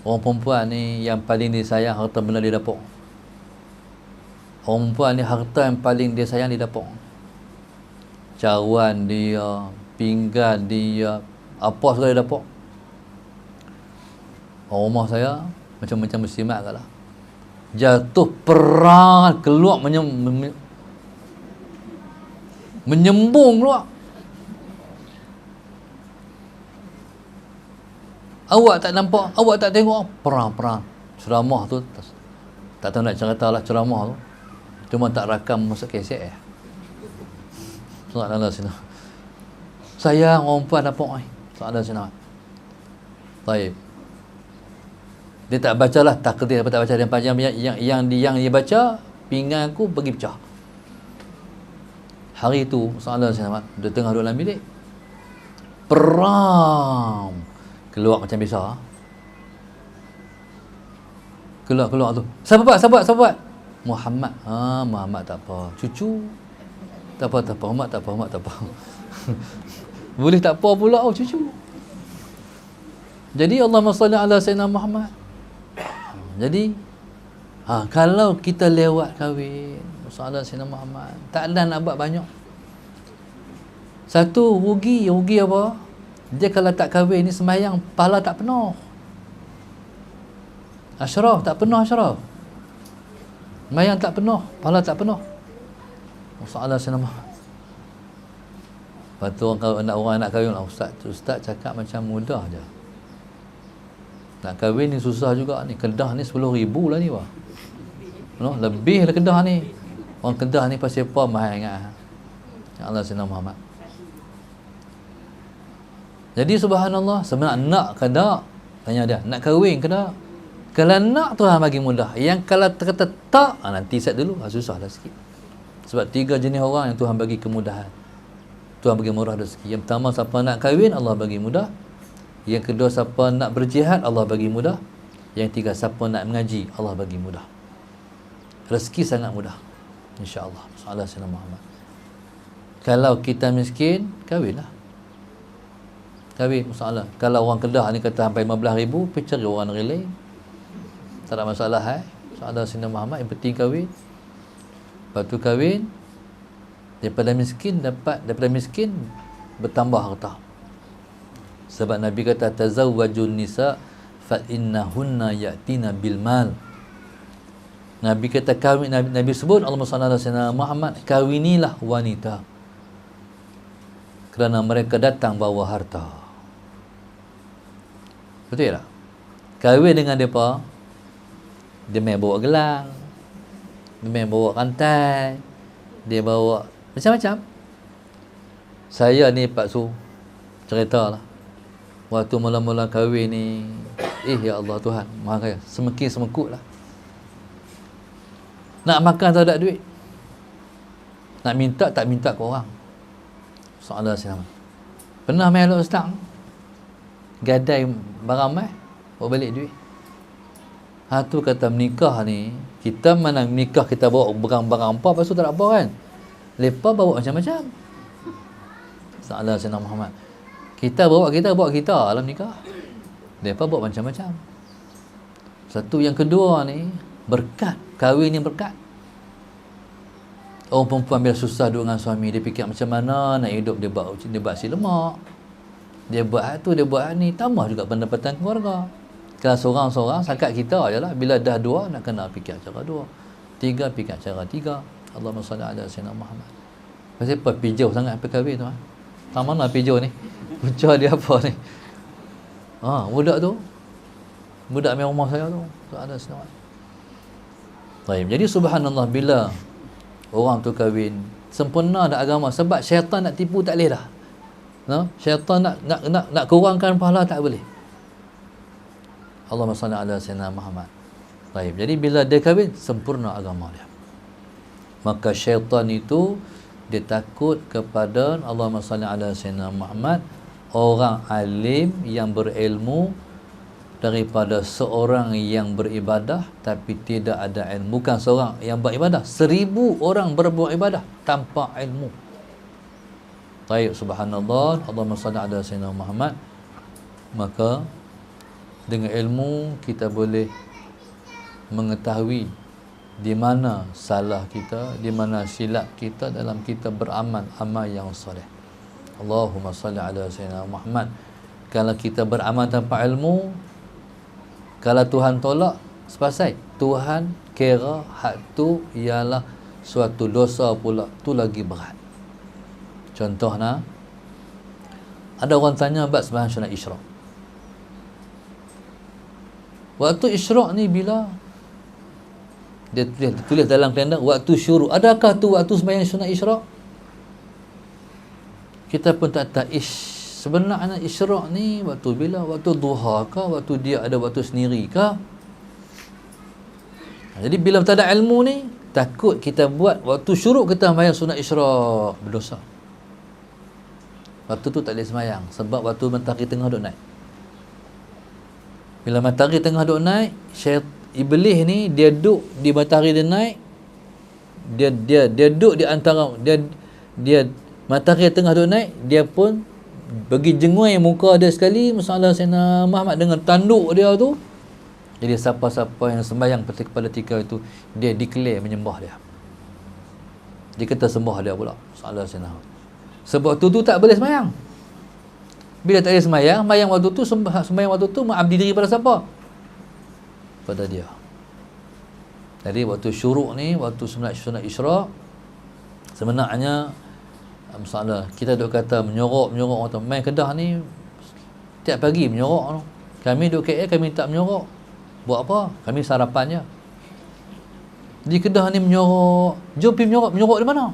orang perempuan ni yang paling dia sayang harta benda dia dapur. Orang perempuan ni harta yang paling dia sayang dia dapur. Cawan dia, pinggan dia, apa segala dia dapur. Orang rumah saya macam-macam muslimat lah. Jatuh perang keluar menyembung keluar. Awak tak nampak, awak tak tengok perang. Ceramah tu tak tahu nak cerita lah ceramah tu. Cuma tak rakam masuk kaset Soalan sini. Saya orang perempuan nampak soalan sini. Baik. Dia tak bacalah takdir apa tak baca yang panjang yang dia baca pinggan aku pergi pecah. Hari tu soalan sini dia tengah duduk dalam bilik. Perang keluar macam biasa. Keluar tu. Siapa buat? Muhammad. Muhammad tak apa. Cucu. Tak apa. Muhammad tak apa. Boleh tak apa pula cucu. Jadi Allahumma salli ala Sayyidina Muhammad. Jadi kalau kita lewat kahwin masalah Sayyidina Muhammad, tak ada nak buat banyak. Satu rugi apa? Dia kalau tak kahwin ni sembahyang pahala tak penuh. Asyraf tak penuh asyraf. Sembahyang tak penuh, pahala tak penuh. Masalah Sayyidina Muhammad. Lepas tu orang nak kahwin lah, Ustaz cakap macam mudah je. Nak kahwin ni susah juga ni. Kedah ni 10,000 lah ni wah. No, lebih lah Kedah ni. Orang Kedah ni pasal apa mahal ingat. Ya Allah Sayyidina Muhammad. Jadi subhanallah, sebenarnya nak ke tak? Tanya dia, nak kahwin ke tak? Kalau nak Tuhan bagi mudah. Yang kalau kata tak, nanti set dulu, susah lah sikit. Sebab 3 jenis orang yang Tuhan bagi kemudahan. Tuhan bagi murah rezeki. Yang pertama, siapa nak kahwin, Allah bagi mudah. Yang kedua, siapa nak berjihad, Allah bagi mudah. Yang tiga, siapa nak mengaji, Allah bagi mudah. Rezeki sangat mudah, insya-Allah. Sallallahu alaihi Muhammad. Kalau kita miskin, kahwinlah. Kahwin masalah. Kalau orang Kedah ni kata sampai 15,000, pergi cari orang negeri lain. Tak ada masalah Sallallahu alaihi Muhammad, yang penting kahwin. Lepas tu kahwin, daripada miskin bertambah harta. Sebab Nabi kata tazawwajun nisa fa innahunna ya'tina bil mal. Nabi kata kahwin, Nabi sebut Allahumma salli ala sayyidina Muhammad, kahwinilah wanita kerana mereka datang bawa harta. Betul tak? Kahwin dengan mereka, dia main bawa gelang, dia main bawa rantai, dia bawa macam-macam. Saya ni Pak Su cerita lah, waktu mula-mula kahwin ni, ya Allah Tuhan Maha Kaya, semakin semekut lah. Nak makan tak ada duit, nak minta tak minta ke orang. Soalan saya pernah main elok ustaz, gadai barang mai, bawa balik duit. Tu kata menikah ni, kita mana menikah kita bawa barang-barang apa, lepas tu tak ada apa kan. Lepas bawa macam-macam. Soalan Sayyidina Muhammad, kita bawa kita dalam nikah. Lepas bawa macam-macam. Satu, yang kedua ni berkat. Kahwin ni berkat. Orang perempuan bila susah duduk dengan suami, dia fikir macam mana nak hidup, dia buat si lemak, dia buat tu, dia buat ni, tambah juga pendapatan keluarga. Kalau seorang-seorang sakat kita je lah, bila dah dua nak kena fikir cara dua, tiga fikir cara tiga. Allahumma salli ala sayyidina Muhammad. Pasal apa pijau sangat apa kahwin tu? Tak mana pijau ni? Punca dia apa ni? Budak tu, budak main rumah saya tu, tak ada senang. Baik, jadi subhanallah, bila orang tu kahwin sempurna dah agama, sebab syaitan nak tipu tak boleh dah. Syaitan nak kurangkan pahala tak boleh. Allahumma salli ala sayyidina Muhammad. Baik, jadi bila dia kahwin sempurna agama dia. Maka syaitan itu dia takut kepada Allahumma salli ala sayyidina Muhammad, orang alim yang berilmu, daripada seorang yang beribadah tapi tidak ada ilmu. Bukan seorang yang beribadah, 1000 orang berbuat ibadah tanpa ilmu. Baik, subhanallah, Allahumma salli ala sayyidina Muhammad. Maka dengan ilmu kita boleh mengetahui di mana salah kita, di mana silap kita dalam kita beramal amal yang soleh. Allahumma salli ala sayyidina Muhammad. Kalau kita beramal tanpa ilmu, kalau Tuhan tolak, sepasai Tuhan kira hak tu ialah suatu dosa pula, tu lagi berat. Contohnya, ada orang tanya bab sembahyang sunat isyraq. Waktu isyraq ni bila? Dia tulis dalam kalender waktu syuruk. Adakah tu waktu sembahyang sunat isyraq? Kita pun tak tahu. Sebenarnya isyraq ni waktu bila? Waktu duha kah? Waktu dia ada waktu sendiri kah? Jadi bila tak ada ilmu ni, takut kita buat waktu syuruk kita sembahyang sunat isyraq, berdosa. Waktu tu tak boleh sembahyang sebab waktu matahari tengah duk naik. Bila matahari tengah duk naik, iblis ni dia duduk di matahari dia naik, dia duduk di antara dia matahari tengah duk naik, dia pun bagi jengui muka dia sekali masalah Sayyidina Muhammad dengan tanduk dia tu. Jadi siapa-siapa yang sembahyang pada ketika itu, dia declare menyembah dia. Dia kata sembah dia pula masalah Sayyidina Muhammad. Sebab tu tak boleh sembahyang. Bila tak boleh sembahyang waktu tu, sembahyang waktu tu mengabdi diri pada siapa? Pada dia. Jadi waktu syuruk ni, waktu sunat isyraq, sebenarnya masalah kita duk kata menyorok orang tu. Main Kedah ni tiap pagi menyorok tu. Kami duk KL, kami tak menyorok. Buat apa? Kami sarapan je. Di Kedah ni menyorok. Jom pergi menyorok di mana?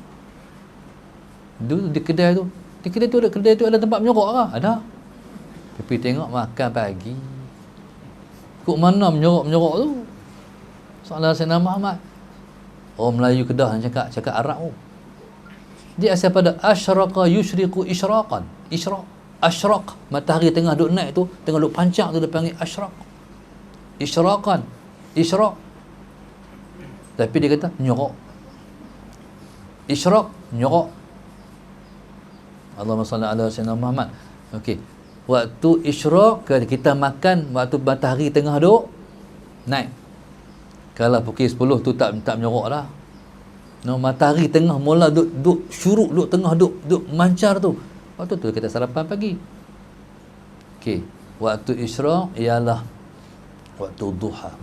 Di kedai tu. Di kedai tu ada tempat menyorok ke? Ada. Pergi tengok makan pagi. Kok mana menyorok tu? Soalan Sayyidina Muhammad. Orang Melayu Kedah yang cakap Arab tu. Dia asal pada asyraqa yusyriqu isyraqan. Isyraq, asyraq, matahari tengah duk naik tu, tengah duk pancang tu, dia panggil asyraq. Isyraqan, isyraq. Tapi dia kata menyorok. Isyraq, menyorok. Allahumma salli ala sayyidina Muhammad. Okey. Waktu isyraq kita makan waktu matahari tengah duk naik. Kalau pukul 10 tu tak menyorok dah. Matahari tengah mula duk syuruk, duk tengah duk mancar tu. Waktu tu kita sarapan pagi. Okey, waktu isyraq ialah waktu duha.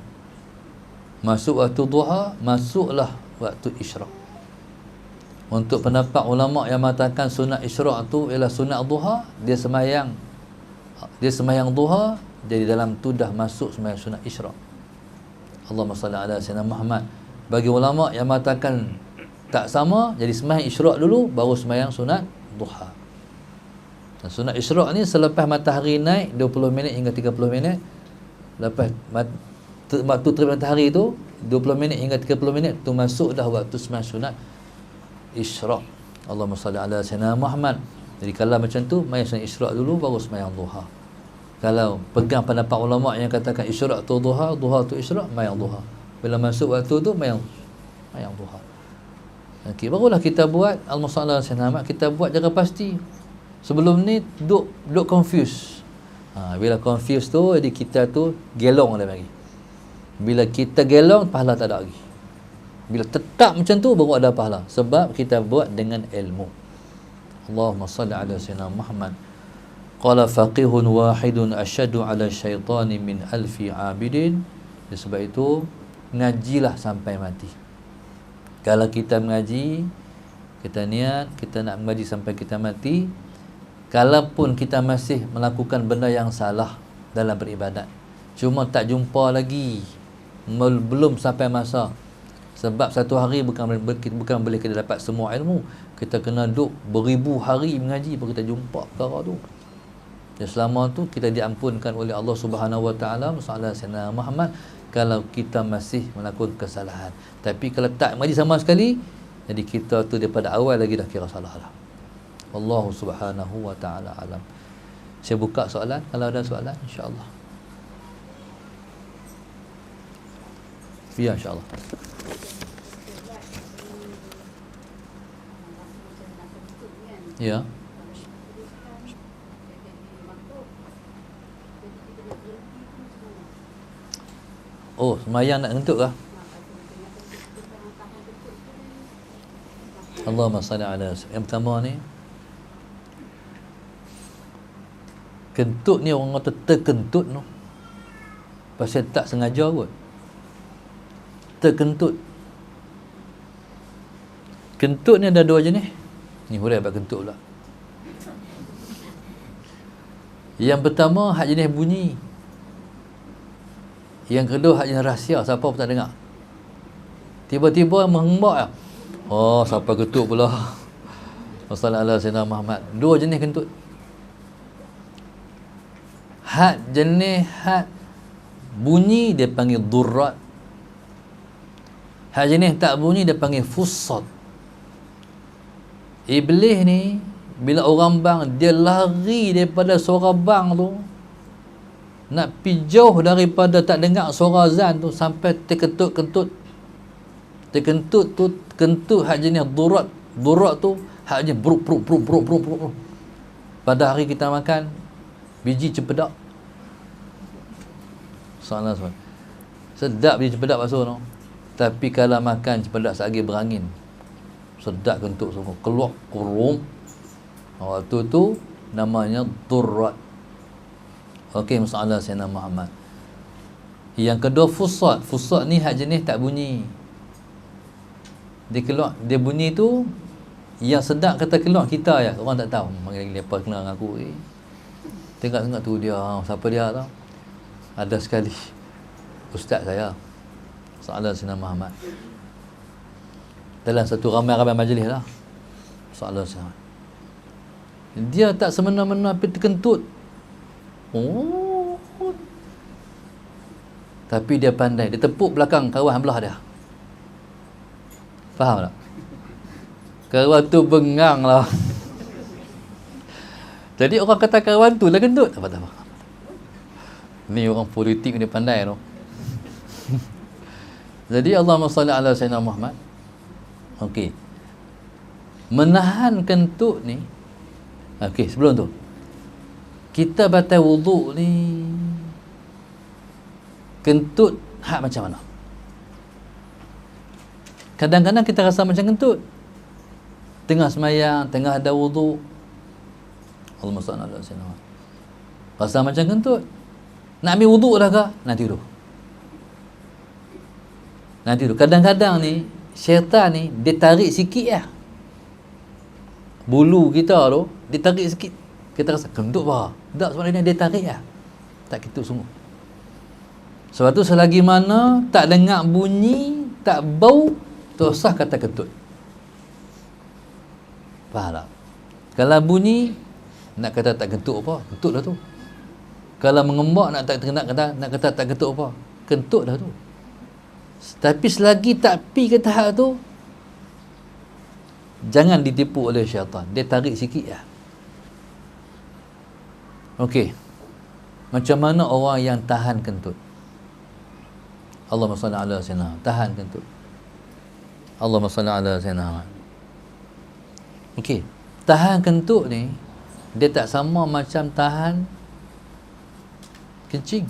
Masuk waktu duha, masuklah waktu isyraq. Untuk pendapat ulama yang mengatakan sunat isyraq tu ialah sunat duha, dia sembahyang duha, jadi dalam tu dah masuk sembahyang sunat isyraq. Allahumma salli ala sayyidina Muhammad. Bagi ulama yang mengatakan tak sama, jadi sembahyang isyraq dulu baru sembahyang sunat duha. Dan sunat isyraq ni selepas matahari naik 20 minit hingga 30 minit. Lepas waktu terbit matahari tu 20 minit hingga 30 minit tu masuk dah waktu sembahyang sunat isyraq. Allahumma salli ala sayyidina Muhammad. Jadi kalau macam tu, sembahyang sunat isyraq dulu baru sembahyang duha. Kalau pegang pendapat ulama yang katakan isyraq tu duha, duha tu isyraq, sembahyang duha. Bila masuk waktu tu sembahyang duha. Okey, barulah kita buat al-musalla Muhammad, kita buat jaga pasti. Sebelum ni duk confuse. Bila confuse tu, jadi kita tu gelong dia bagi. Bila kita gelong, pahala tak ada lagi. Bila tetap macam tu baru ada pahala, sebab kita buat dengan ilmu. Allahumma salli ala sayyidina Muhammad. Qala faqihun wahidun asyadu ala syaitani min alfi abidin. Sebab itu ngajilah sampai mati. Kalau kita mengaji, kita niat kita nak mengaji sampai kita mati, kalaupun kita masih melakukan benda yang salah dalam beribadat, cuma tak jumpa lagi, belum sampai masa. Sebab satu hari bukan boleh kita dapat semua ilmu. Kita kena duduk beribu hari mengaji baru kita jumpa perkara tu. Dan selama tu kita diampunkan oleh Allah Subhanahu Wa Taala, masalah Sayyidina Muhammad, kalau kita masih melakukan kesalahan. Tapi kalau tak mengaji sama sekali, jadi kita tu daripada awal lagi dah kira salah lah. Allah Subhanahu Wa Taala alam. Saya buka soalan, kalau ada soalan, insya-Allah. Ya, insya-Allah. Ya. Oh, semayang nak kentut kah? Allahumma salli ala. Yang pertama ni, kentut ni orang kata terkentut tu, pasal tak sengaja kot. Terkentut. Kentut ni ada dua jenis. Ni hurai buat kentut pula. Yang pertama hak jenis bunyi. Yang kedua hak jenis rahsia, siapa pun tak dengar. Tiba-tiba menghembak lah. Oh, siapa kentut pula. Wassalamualaikum Sayyidina Muhammad. Dua jenis kentut. Hak jenis hak bunyi dia panggil durrat. Hak jenis tak bunyi dia panggil fussat. Iblis ni bila orang bang, dia lari daripada suara bang tu, nak pergi jauh daripada tak dengar suara azan tu, sampai terkentut-kentut. Terkentut tu, kentut hak jenis durrat. Durrat tu hak jenis bruk. Pada hari kita makan biji cempedak. Salah. Sedap biji cempedak basuh tu. Tapi kalau makan cempedak selagi berangin, sedap kentut semua, keluar kurum. Waktu tu namanya durrat. Okey, masalah Sayyidina Muhammad. Yang kedua fussat. Fussat ni hak jenis tak bunyi. Dia keluar, dia bunyi tu yang sedap kata keluar kita ya. Orang tak tahu. Manggil apa kenal dengan aku. Tengok tu dia, siapa dia tahu? Ada sekali ustaz saya, Salah Sayyidina Muhammad, dalam satu ramai-ramai majlis lah. Salah Sayyidina, dia tak semena-mena pergi terkentut. Oh, tapi dia pandai, dia tepuk belakang kawan belah dia. Faham tak? Kawan tu bengang lah. Jadi orang kata kawan tu lah kentut. Apa. Ni orang politik ni pandai tu. Jadi Allahumma salli ala Sayyidina Muhammad. Okey. Menahan kentut ni. Okey, sebelum tu, kita batal wuduk ni, kentut hak macam mana? Kadang-kadang kita rasa macam kentut tengah semayang, tengah ada wuduk. Allahumma salli ala Sayyidina Muhammad. Rasa macam kentut. Nak ambil wuduk dah ke? Nanti dulu. Kadang-kadang ni syaitan ni dia tarik sikit lah. Bulu kita tu dia tarik sikit. Kita rasa kentut bah. Tak, sebenarnya dia tarik lah. Tak kentut sungguh. Sebab tu selagi mana tak dengar bunyi, tak bau, tu sah kata kentut. Faham tak? Kalau bunyi nak kata tak kentut apa? Kentut dah tu. Kalau mengembak nak kata tak kentut apa? Kentut dah tu. Tapi selagi tak pi ke tahap tu, jangan ditipu oleh syaitan. Dia tarik sikit lah. Okey. Macam mana orang yang tahan kentut? Allahumma salli ala sayyidina. Tahan kentut. Allahumma salli ala sayyidina. Okey. Tahan kentut ni dia tak sama macam tahan kencing.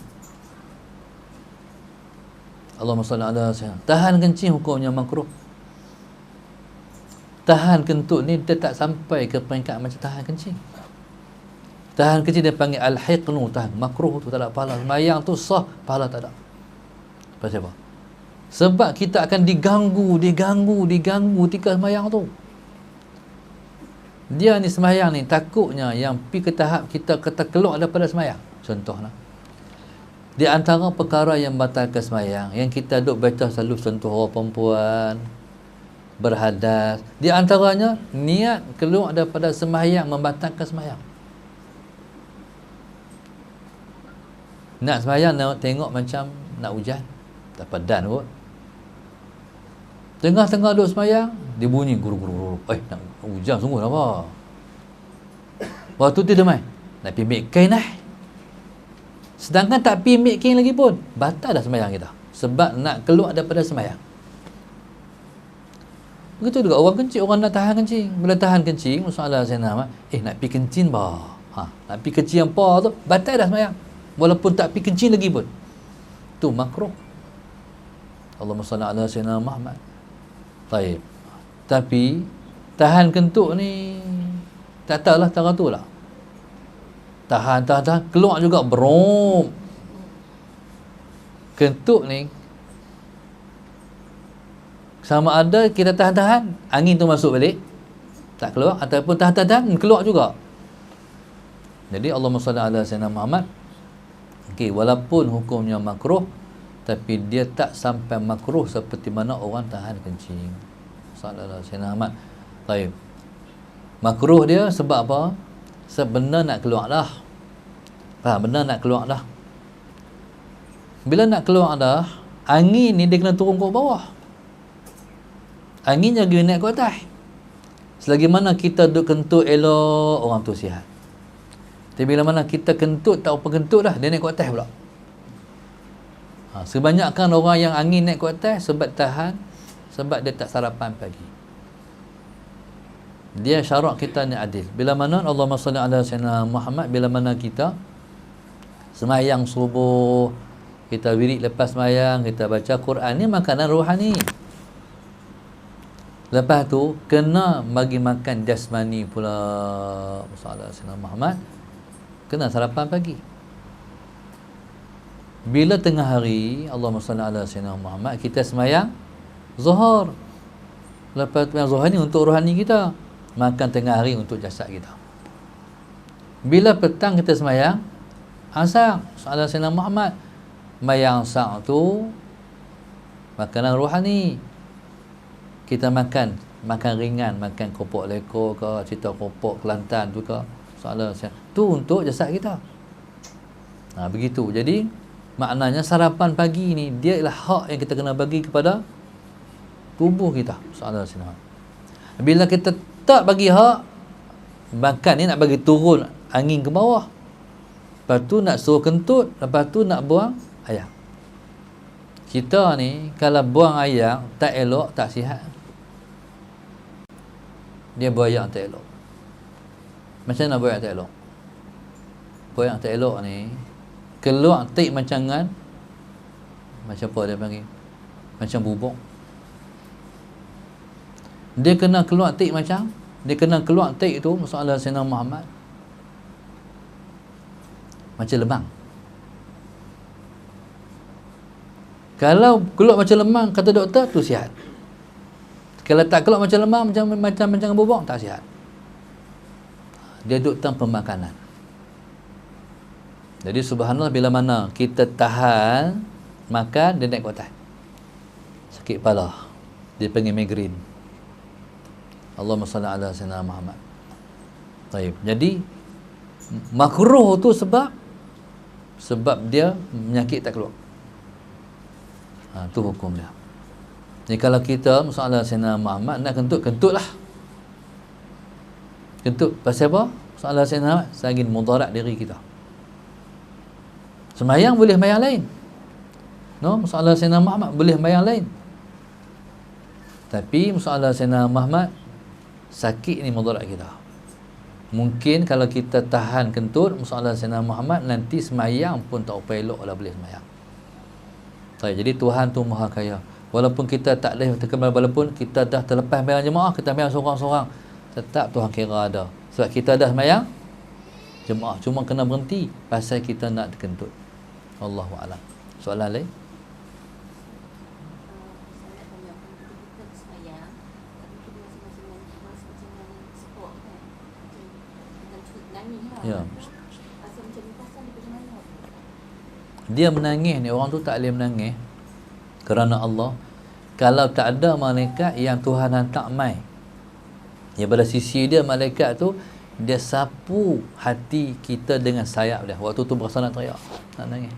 Allahumma salli ala sayyidina. Tahan kencing hukumnya makruh. Tahan kentut ni dia tak sampai ke peringkat macam tahan kencing. Tahan kencing dia panggil al-hiqnu, tahan. Makruh tu tak ada pahala. Sembahyang tu sah, pahala tak ada. Pasal apa? Sebab kita akan diganggu tika sembahyang tu. Dia ni sembahyang ni takutnya yang pi ke tahap kita kata keluar daripada sembahyang. Contohlah, di antara perkara yang batalkan sembahyang, yang kita duk baca selalu sentuh orang perempuan, berhadas, di antaranya niat keluar daripada sembahyang membatalkan sembahyang. Nak sembahyang tengok macam nak hujan, tak padan kot. Tengah-tengah duduk sembahyang, dia bunyi guru-guru. Nak hujan sungguh apa? Waktu tu dia main, nak pergi make kain lah. Sedangkan tak pergi make kain lagi pun, batal dah sembahyang kita. Sebab nak keluar daripada sembahyang. Begitu juga orang kencing, orang nak tahan kencing. Bila tahan kencing, masalah saya nak pergi kencing bah. Nak pergi kencing apa tu, batal dah sembahyang. Walaupun tak pergi kencing lagi pun. Tu makruh. Allahumma salli ala sayyidina Muhammad. Baik. Tapi tahan kentut ni tak tahulah cara tu lah. Tahan keluar juga berom. Kentut ni sama ada kita tahan-tahan, angin tu masuk balik tak keluar, ataupun tahan-tahan keluar juga. Jadi Allahumma salli ala sayyidina Muhammad. Okey, walaupun hukumnya makruh, tapi dia tak sampai makruh seperti mana orang tahan kencing. Sallallahu alaihi wasallam. Baik. Makruh dia sebab apa? Sebenar nak keluar dah. Benar nak keluar dah. Bila nak keluar dah, angin ni dia kena turun ke bawah. Angin jangan naik ke atas. Selagi mana kita duduk kentut elok, orang tu sihat. Tapi bila mana kita kentut, tak apa kentut dah, dia naik ke atas pula. Sebanyakkan orang yang angin naik ke atas sebab tahan, sebab dia tak sarapan pagi. Dia syarat kita ni adil. Bila mana Allahumma salli ala sayyidina Muhammad, bila mana kita sembahyang subuh, kita wirid lepas sembahyang, kita baca Quran, ni makanan rohani. Lepas tu kena bagi makan jasmani pula. Sallallahu alaihi wasallam Muhammad, kena sarapan pagi. Bila tengah hari, Allahumma salli ala sayyidina Muhammad, kita sembahyang zuhur. Lepas sembahyang zuhur ni untuk rohani kita, makan tengah hari untuk jasad kita. Bila petang kita sembahyang asar, sallallahu alaihi wasallam Muhammad, sembahyang asar tu makanan rohani. Kita makan ringan, makan keropok lekor ke, cerita keropok Kelantan tu ke, sallallahu alaihi wasallam, tu untuk jasad kita. Begitu. Jadi maknanya sarapan pagi ni dia ialah hak yang kita kena bagi kepada tubuh kita. Sallallahu alaihi wasallam. Bila kita tak bagi hak, makan ni nak bagi turun angin ke bawah. Lepas tu nak suruh kentut, lepas tu nak buang air. Kita ni kalau buang air tak elok, tak sihat. Dia buang air tak elok. Macam mana buang air tak elok? Buang air tak elok ni keluar tik macam apa dia panggil? Macam bubuk. Dia kena keluar tik tu, masalah Sayyidina Muhammad, macam lemang. Kalau keluar macam lemang, kata doktor, tu sihat. Kalau tak keluar macam lemang, macam bubuk, tak sihat. Dia duduk dalam pemakanan. Jadi subhanallah, bila mana kita tahan makan, dia naik ke atas. Sakit kepala, dia panggil migrain. Allahumma salli ala sayyidina Muhammad. Baik. Jadi makruh tu sebab dia penyakit tak keluar. Tu hukum dia. Jadi kalau kita masalah sayyidina Muhammad nak kentut lah. Kentut pasal apa? Masalah sayyidina Muhammad selagi mudarat diri kita. Sembahyang boleh sembahyang lain. Masalah sayyidina Muhammad boleh sembahyang lain. Tapi masalah sayyidina Muhammad, sakit ni mudarat kita. Mungkin kalau kita tahan kentut masalah sayyidina Muhammad, nanti sembahyang pun tak apa elok lah boleh sembahyang. Jadi Tuhan tu maha kaya. Walaupun kita tak ada terkenal, walaupun kita dah terlepas sembahyang jemaah, kita sembahyang seorang-seorang, tetap Tuhan kira ada. Sebab kita dah sembahyang jemaah, cuma kena berhenti pasal kita nak terkentut. Allahu a'lam. Soalan lain? Ya. Dia menangis ni, orang tu tak boleh menangis kerana Allah. Kalau tak ada malaikat yang Tuhan hantar mai, ya, pada sisi dia malaikat tu dia sapu hati kita dengan sayap dia. Waktu tu berasa nak teriak, nak nangis.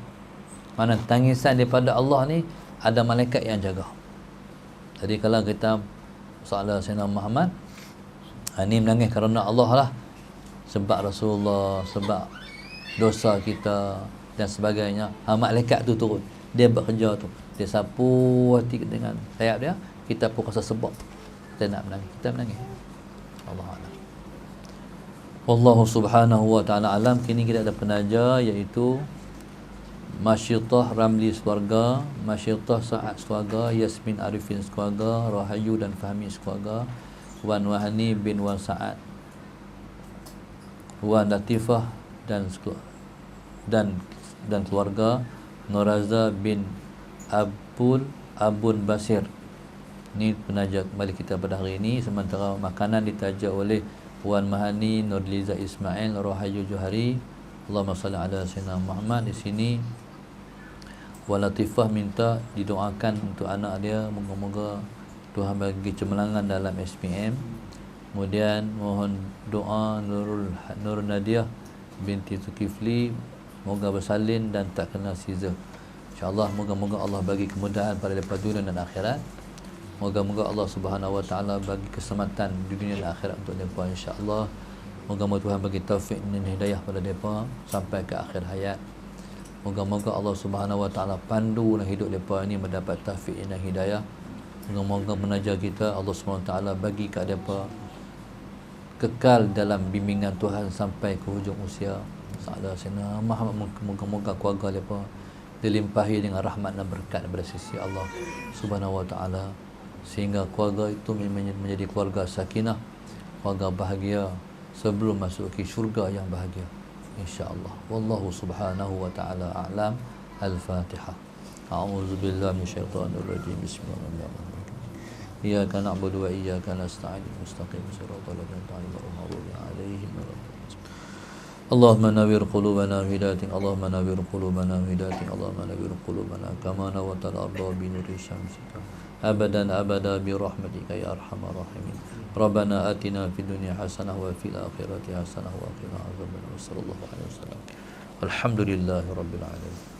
Mana tangisan daripada Allah ni ada malaikat yang jaga. Jadi kalau kita soalan Sayyidina Muhammad, ni menangis kerana Allah lah, sebab Rasulullah, sebab dosa kita dan sebagainya. Malaikat tu turun, dia bekerja tu, dia sapu hati dengan sayap dia. Kita pun rasa sebab kita nak menangis, kita menangis. Allah a'lam. Wallahu subhanahu wa ta'ala alam. Kini kita ada penaja, iaitu Masyitah Ramli sekeluarga, Masyitah Sa'ad sekeluarga, Yasmin Arifin sekeluarga, Rahayu dan Fahmi sekeluarga, Wan Wahani bin Wan Sa'ad, Wan Latifah dan keluarga, Nuraza bin Abun Basir. Ini penaja kembali kita pada hari ini. Sementara makanan ditaja oleh Wan Mahani, Nurliza Ismail, Rahayu Johari. Allahumma salli ala sayyidina Muhammad. Di sini Wan Latifah minta didoakan untuk anak dia, moga-moga Tuhan bagi cemerlangan dalam SPM. Kemudian mohon doa Nur Nadiah binti Zulkifli, moga bersalin dan tak kena Caesar. InsyaAllah moga-moga Allah bagi kemudahan pada lepas dunia dan akhirat. Moga-moga Allah Subhanahu wa taala bagi keselamatan di dunia dan akhirat untuk mereka, insya-Allah. Moga-moga Tuhan bagi taufik dan hidayah pada mereka sampai ke akhir hayat. Moga-moga Allah Subhanahu wa taala pandu dalam hidup mereka ini mendapat taufik dan hidayah. Moga-moga menaja kita Allah Subhanahu wa taala bagi kat mereka kekal dalam bimbingan Tuhan sampai ke hujung usia. Salah Sayyidina Muhammad, moga-moga keluarga mereka dilimpahi dengan rahmat dan berkat daripada sisi Allah Subhanahu wa taala, sehingga keluarga itu menjadi keluarga sakinah, keluarga bahagia sebelum masuk ke syurga yang bahagia, insya-Allah. Wallahu subhanahu wa ta'ala a'lam. Al-Fatihah. A'udzu billahi minasyaitonir rajim. Bismillahirrahmanirrahim. Iyyaka na'budu wa iyyaka nasta'in. Mustaqim shiratal ladzina an'amta 'alaihim. Allahumma nawwir qulubana bihidayatik. Allahumma nawwir qulubana bihidayatik. Allahumma nawwir qulubana kama nawwartal arda bi nuri syamsika. Abadan abada bi rahmatika ya arhamar rahimin. Rabbana atina fid dunya hasanah wa fil akhirati hasanah wa qina adzabannar. Sallallahu alaihi wasallam. Alhamdulillahirabbil alamin.